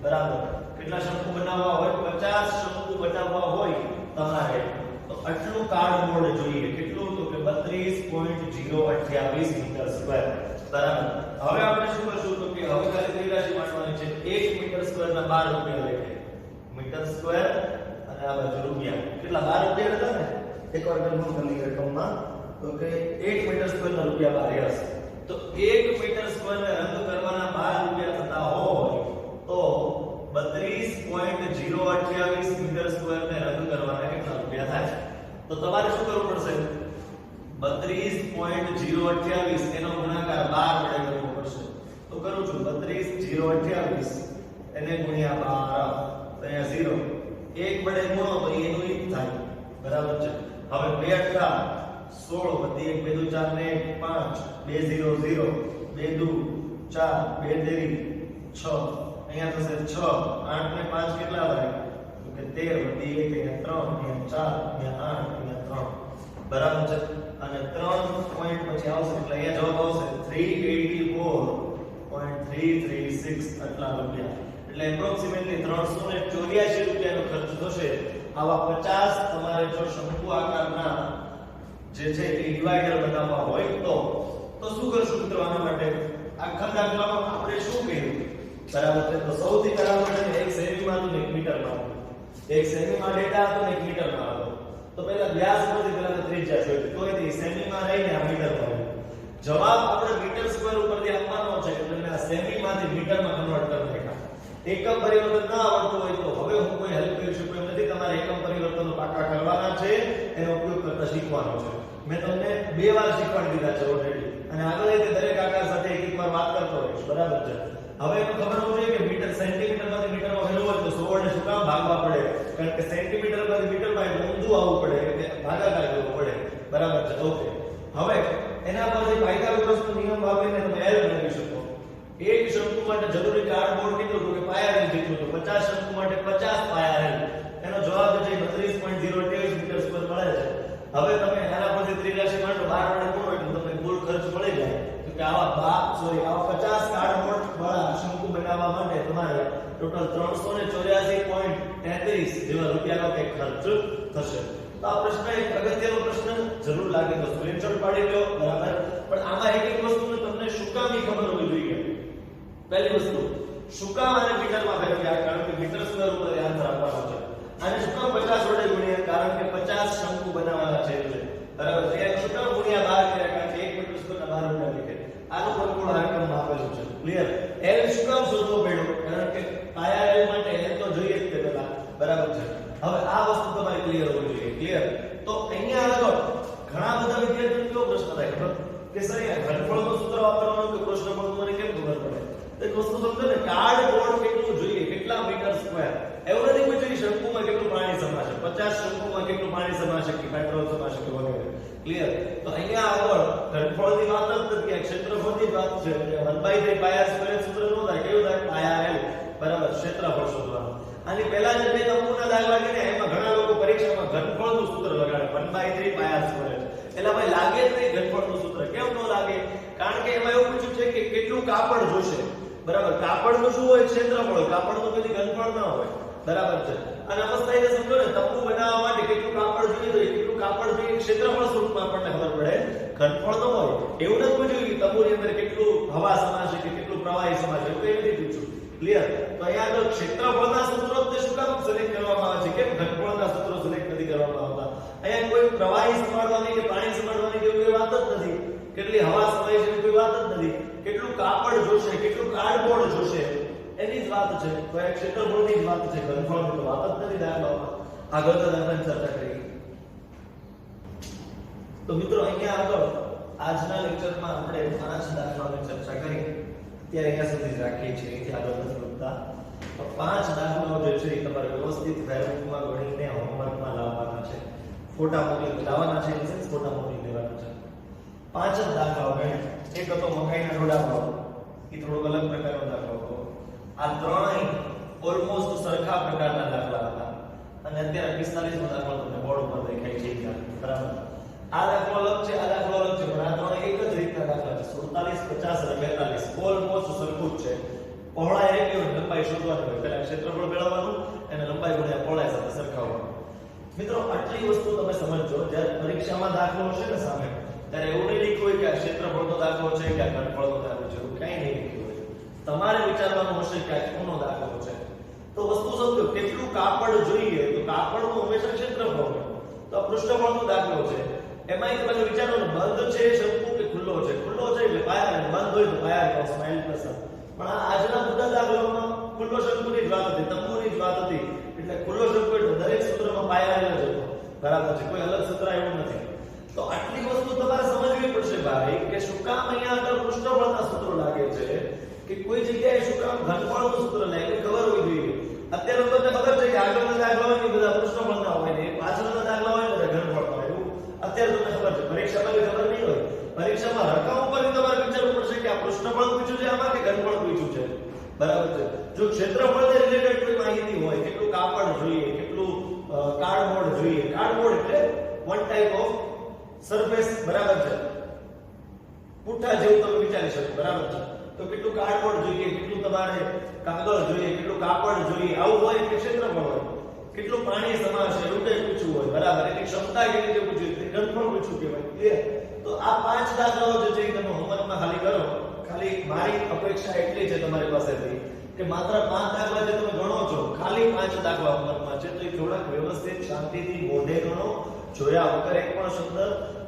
બરાબર કેટલા શંકુ બનાવવા હોય 50 શંકુ બનાવવા હોય તમારે તો આટલું કાર્ડબોર્ડ જોઈએ કેટલું તો કે 32.028 મીટર સ્ક્વેર બરાબર હવે આપણે શું કરશું તો કે હવે ખાલી ત્રિ રાશિ માંડવાની છે 1 મીટર સ્ક્વેર ના 12 રૂપિયા લેખે મીટર સ્ક્વેર અને આ બાજુ રૂપિયા કેટલા 12 રૂપિયા હતા ને એકવાર ગણવું કરી રકમમાં તો કે 1 મીટર સ્ક્વેર ના રૂપિયા 12 હશે તો 1 મીટર સ્ક્વેર ને રદ કરવાના 12 રૂપિયા થતા હોય તો 32.028 મીટર સ્ક્વેર ને રદ કરવાના કેટલા રૂપિયા થાય તો તમારે શું કરવું પડશે 32.028 એનો ગુણાકાર 12 વડે કરવો પડશે તો કરું છું 32.028 એને ગુણ્યા 12 તો અહીંયા 0 1 વડે ગુણો તો એનું 1 થાય બરાબર છે હવે 2 અઠા 16 વધી 1 2 4 ને 5 2 0 0 2 2 4 2 તેરી 6 અહીંયા થશે 6 8 ને 5 કેટલા થાય તો કે 13 વધી 1 અહીંયા 3 અહીંયા 4 અહીંયા 8 અહીંયા 3 બરાબર છે અને 3 પોઈન્ટ પછી આવશે એટલે અહીંયા જવાબ આવશે 384.336 આટલા રૂપિયા એટલે એપ્રોક્સિમેટલી 384 રૂપિયાનો ખર્ચ થશે આવા 50 તમારે જો શંકુ આકારના જે છે એ ડિવાઈડર બનાવવા હોય તો શું કરશું મિત્રો આના માટે આખા દાખલામાં આપણે શું કર્યું બરાબર છે તો સૌથી પહેલા આપણે એક સેમીમાં હતું એક મીટરમાં એક સેમીમાં ડેટા હતો ને એક મીટરમાં હતો તો પહેલા વ્યાસ પરથી પહેલા ત્રિજ્યા જોઈતી તો એ સેમીમાં રહીને આ મીટરમાં આવ્યું જવાબ આપણે મીટર સ્ક્વેર ઉપરથી આપવાનો છે એટલે મેં આ સેમીમાંથી મીટરમાં કન્વર્ટ કરી નાખ્યા એકમ પરિવર્તન ન આવડતું હોય તો હવે હું કોઈ હેલ્પ કરી શકું એમ નથી તમારે એકમ પરિવર્તનો પાકા કરવાના છે એનો ઉપયોગ કરતા શીખવાનો છે. મેં તમને 2 વાર શીખવાડી દીધા છે ઓલરેડી અને આગળ એ દરેક આકાર સાથે એક વાર વાત કરતો રહીશ. બરાબર છે. હવે એનું ખબર હોવું જોઈએ કે મીટર સેન્ટીમીટર માંથી મીટરમાં વેલ્યુ હોય તો 100 ને શું કામ ભાગવા પડે? કારણ કે સેન્ટીમીટર માંથી મીટરમાં એટલે ઊંધું આવવું પડે એટલે ભાગાકાર કરવો પડે. બરાબર છે. ઓકે. હવે એના પરથી પાયથાગોરસનો નિયમ વાપરીને તમે L મેળવી શકો. એક શંકુ માટે જરૂરી કાર્ડબોર્ડ કેટલું તો કે પાયા L જેટલું, તો 50 શંકુ માટે 50 પાયા L. એનો જવાબ છે 32.023 મીટર સ્ક્વેર મળે છે. હવે તમે એના પરથી ત્રિરાશી માંડો 12 વડે ગુણો એટલે તમને કુલ ખર્ચ મળી જાય. તો કે આવા 50 કાર્ડબોર્ડ વાળા શંકુ બનાવવા માટે તમારે ટોટલ 384.33 જેવા રૂપિયાનો કંઈક ખર્ચ થશે. તો આ પ્રશ્ન એક અગત્યનો પ્રશ્ન જરૂર લાગે તો સ્ક્રીનશોટ પાડી લો. બરાબર. પણ આમાં એક વસ્તુને તમને શું કામ ખબર હોવી જોઈએ. પહેલી વસ્તુ, શું કામ આને મીટરમાં ફેરવ્યા? કારણ કે મીટર સ્ક્વેર ઉપર ધ્યાન રાખવાનું છે. આને શું કામ 50 વડે ગુણ્યા? કારણ કે 50 શંકુ બનાવવાના છે એટલે. બરાબર. એ શું કામ ગુણ્યા 12 કર્યા? કારણ કે 1 મીટર સ્ક્વેર ના 12 ગુણ્યા લીધે આનું વર્ગમૂળ આ રકમ આપેલું છે. ક્લિયર? L શું કામ શોધવો પડ્યો? કારણ કે પાયા L માટે L તો જોઈએ જ તે પહેલા. બરાબર છે. હવે આ વસ્તુ તમારે ક્લિયર હોવી જોઈએ. ક્લિયર? તો અહીંયા આગળ ઘણા બધા વિદ્યાર્થીઓને કેવો પ્રશ્ન થાય ખબર કે સર એ ઘનફળનું સૂત્ર વાપરવાનું કે પૃષ્ઠફળ મને કેમ ખબર પડે? એક વસ્તુ સમજો ને, કાર્ડબોર્ડ કેટલું જોઈએ, કેટલા મીટર સ્ક્વેર. એવું નથી પૂછ્યું શંકુમાં કેટલું પાણી સમાશે, 50 શંકુમાં કેટલું પાણી સમાશે કે પેટ્રોલ સમાશે કે વગેરે. ક્લિયર? તો અહીંયા આગળ ઘનફળની વાત જ નથી, આ ક્ષેત્રફળની વાત છે. 1/3 પાયા સ્ક્વેર સૂત્ર નો થાય. કેવું થાય? પાયા L. બરાબર. ક્ષેત્રફળ શોધવાનું. આની પહેલા જે બે તંબુના દાખલા કીધા એમાં ઘણા લોકો પરીક્ષામાં ઘનફળનું સૂત્ર લગાડે 1/3 પાયા સ્ક્વેર. એટલે ભાઈ લાગે જ નહીં ઘનફળનું સૂત્ર. કેમ ન લાગે? કારણ કે એમાં એવું પૂછ્યું છે કે કેટલું કાપડ જોશે. બરાબર. કાપડનું શું હોય? ક્ષેત્રફળ હોય. કાપડનું કોઈ ઘનફળ ના હોય. બરાબર છે. અને અવસ્થાને સમજો ને, તંબુ બનાવવા માટે કેટલું કાપડ જોઈએ, કેટલું કાપડ જોઈએ ક્ષેત્રફળ સ્વરૂપમાં આપણને ખબર પડે, ઘનફળ ન હોય. એવું નથી પૂછ્યું કે તંબુની અંદર કેટલું હવા સમાશે કે કેટલું પ્રવાહી સમાશે, એવું કંઈ નથી પૂછ્યું. ક્લિયર? તો અહીંયા આગળ ક્ષેત્રફળના સૂત્રો તે શું કામ સિલેક્ટ કરવામાં આવે છે? કેમ ઘનફળના સૂત્રો સિલેક્ટ નથી કરવામાં આવતા? અહીંયા કોઈ પ્રવાહી સમાડવાની કે પાણી સમાડવાની કે કોઈ વાત જ નથી. કેટલી હવા સમાય છે કોઈ વાત જ નથી. કેટલું કાપડ જોશે, કેટલું કાર્ડબોર્ડ જોશે એની જ વાત છે. તો આ ક્ષેત્રફળની જ વાત છે. ઘનફળની તો વાત જ નથી દાખલામાં. આગળના દાખલાની ચર્ચા કરી. તો મિત્રો અહીંયા આગળ આજના લેક્ચરમાં આપણે 5 દાખલાઓની ચર્ચા કરી. ત્યારે અહીંયા સુધી જ રાખીએ છીએ. અહીંથી આગળ નથી વધતા. તો 5 દાખલાઓ જે છે એ તમારે વ્યવસ્થિત ફેરબુકમાં ગણીને હોમવર્કમાં લાવવાના છે. ફોટા મોકલી લાવવાના છે, એટલે ફોટા મોકલી દેવાના છે. 5 જ દાખલાઓ ગણ્યા. એક હતો મકાઈના ઢોળાવો, એ થોડો અલગ પ્રકારનો દાખલો હતો. આ ત્રણેય ઓલમોસ્ટ સરખા પ્રકારના દાખલા હતા. અને અત્યારે 45મો દાખલો તમને બોર્ડ ઉપર દેખાય છે. બરાબર. આ દાખલો અલગ છે, આ દાખલો અલગ છે, પણ આ ત્રણે એક જ રીતના દાખલા છે. 47, 50 અને 42 ઓલમોસ્ટ સરખું જ છે. પહોળાઈ એક હોય, લંબાઈ શોધવાની હોય. પહેલા ક્ષેત્રફળ મેળવવાનું અને લંબાઈ ગુણ્યા પહોળાઈ સાથે સરખાવવાનું. મિત્રો આટલી વસ્તુ તમે સમજજો. જ્યારે પરીક્ષામાં દાખલો હશે ને સામે, ત્યારે એવું નહીં લખ્યું હોય કે આ ક્ષેત્રફળનો દાખલો છે કે આ ઘનફળનો દાખલો છે, એવું કંઈ નહીં લખ્યું હોય. તમારે વિચારવાનું હશે કે આ કોનો દાખલો છે. તો વસ્તુ સમજો, કેટલું કાપડ જોઈએ, તો કાપડનું હંમેશા ક્ષેત્રફળ હોય. તો આ પૃષ્ઠફળનો દાખલો છે. એમાં એક બાજુ વિચારવાનું, બંધ છે શંકુ કે ખુલ્લો છે? ખુલ્લો છે એટલે પાયા, અને બંધ હોય તો પાયા કૌંસમાં L+. પણ આજના બધા દાખલાઓમાં ખુલ્લો શંકુની જ વાત હતી, તંબુની જ વાત હતી. એટલે ખુલ્લો શંકુ એટલે દરેક સૂત્રમાં પાયા L જ હતો. બરાબર છે. કોઈ અલગ સૂત્ર એવું નથી. તો આટલી વસ્તુ તમારે સમજવી પડશે ભાઈ કે શું કામ અહીંયા આગળ પૃષ્ઠફળના સૂત્રો લાગે છે કે કોઈ જગ્યાએ શું કામ ઘનફળનું સૂત્ર લાગે, ખબર હોવી જોઈએ. અત્યારે તમને ખબર છે કે આગળના દાખલા હોય ને બધા પૃષ્ઠફળના હોય ને પાછળના દાખલા હોય ને બધા ઘનફળના હોય. એવું અત્યારે તમને ખબર છે. પરીક્ષામાં ખબર નહીં હોય. પરીક્ષામાં રકમ ઉપર તમારે વિચારવું પડશે કે આ પૃષ્ઠફળ પૂછ્યું છે આમાં કે ઘનફળ પૂછ્યું છે. બરાબર છે. જો ક્ષેત્રફળને રિલેટેડ કોઈ માહિતી હોય, કેટલું કાપડ જોઈએ, કેટલું કાર્ડબોર્ડ જોઈએ. કાર્ડબોર્ડ એટલે વન ટાઈપ ઓફ સરફેસ. બરાબર છે. પુઠ્ઠા જેવું તમે વિચારી શકો. બરાબર છે. તો કેટલું કાર્ડબોર્ડ જોઈએ, કેટલું તમારે કાગળ જોઈએ, કેટલું કાપડ જોઈએ, આવું હોય એટલે ક્ષેત્રફળ હોય. કેટલું પાણી સમાશે એવું કંઈ પૂછવું હોય. બરાબર. એની ક્ષમતા કેવી રીતે પૂછવી, ઘનફળ પૂછવું કહેવાય. ક્લિયર? તો આ 5 દાખલાઓ જે છે તમે હોમવર્કમાં ખાલી કરો. ખાલી મારી અપેક્ષા એટલી છે તમારી પાસેથી કે માત્ર 5 દાખલા જે તમે ગણો છો, ખાલી 5 દાખલા હોમવર્કમાં છે, તો એ થોડાક વ્યવસ્થિત શાંતિથી મોઢે ગણો, જોયા વગર એક પણ શબ્દ.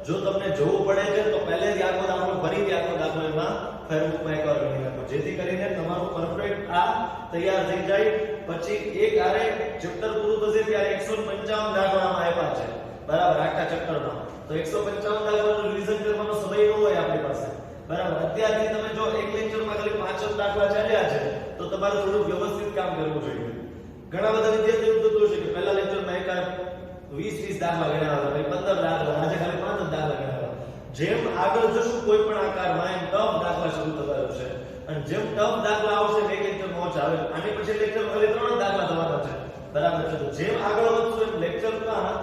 જો તમને જોવું પડે છે તો પહેલેથી આખો દાખલો ફરીથી આખો દાખલો એમાં ફેરબુકમાં એકવાર ગણી નાખો, જેથી કરીને તમારું પરફેક્ટ આ તૈયાર થઈ જાય. પછી એક આરે ચેપ્ટર પૂરું થશે ત્યારે 155 દાખલામાં આપ્યા છે. બરાબર આખા ચેપ્ટરમાં. તો 155 દાખલાનું રિવિઝન કરવાનો સમય ન હોય આપણી પાસે. બરાબર અત્યારથી તમે જો એક લેક્ચરમાં ખાલી 5 જ દાખલા ચાલ્યા છે તો તમારે થોડું વ્યવસ્થિત કામ કરવું જોઈએ. ઘણા બધા વિદ્યાર્થીઓ થતું હશે કે પહેલા લેક્ચરમાં એકાદ 20 દાખલા ગણ્યા હતા, પછી 15 દાખલા, આજે ખાલી 5 જ દાખલા ગણ્યા. જેમ આગળ જશું કોઈ પણ આકારમાં એમ ટફ દાખલા શરૂ થતા રહેશે અને જેમ ટફ દાખલા આવશે એક લેક્ચરમાં ઓછા આવે. આની પછી લેક્ચરમાં ખાલી 3 જ દાખલા થવાના છે. બરાબર છે. તો જેમ આગળ વધશું એમ લેક્ચરમાં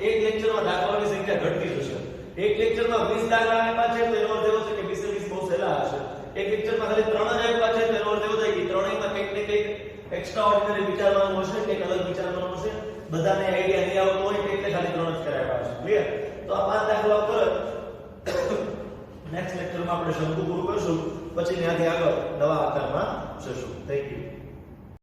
એક લેક્ચરમાં દાખલાઓની સંખ્યા ઘટતી જશે. એક લેક્ચરમાં 20 દાખલા આપ્યા છે તો એનો અર્થ એવો છે કે 20 બહુ સહેલા હશે. એક લેક્ચરમાં ખાલી 3 જ આપ્યા છે તો એનો અર્થ એવો થાય કે ત્રણેયમાં કંઈક ને કંઈક એક્સ્ટ્રા ઓર્ડિનરી વિચારવાનું હશે, કંઈક અલગ વિચારવાનું હશે. બધાને આઈડિયા નહીં આવતો હોય એટલે ખાલી 3 જ કરાવ્યા છે. ક્લિયર? તો આ 5 દાખલા પર નેક્સ્ટ લેક્ચરમાં આપણે શંકુ પૂરું કરશું, પછી ત્યાંથી આગળ નવા આકારમાં જશું. Thank you.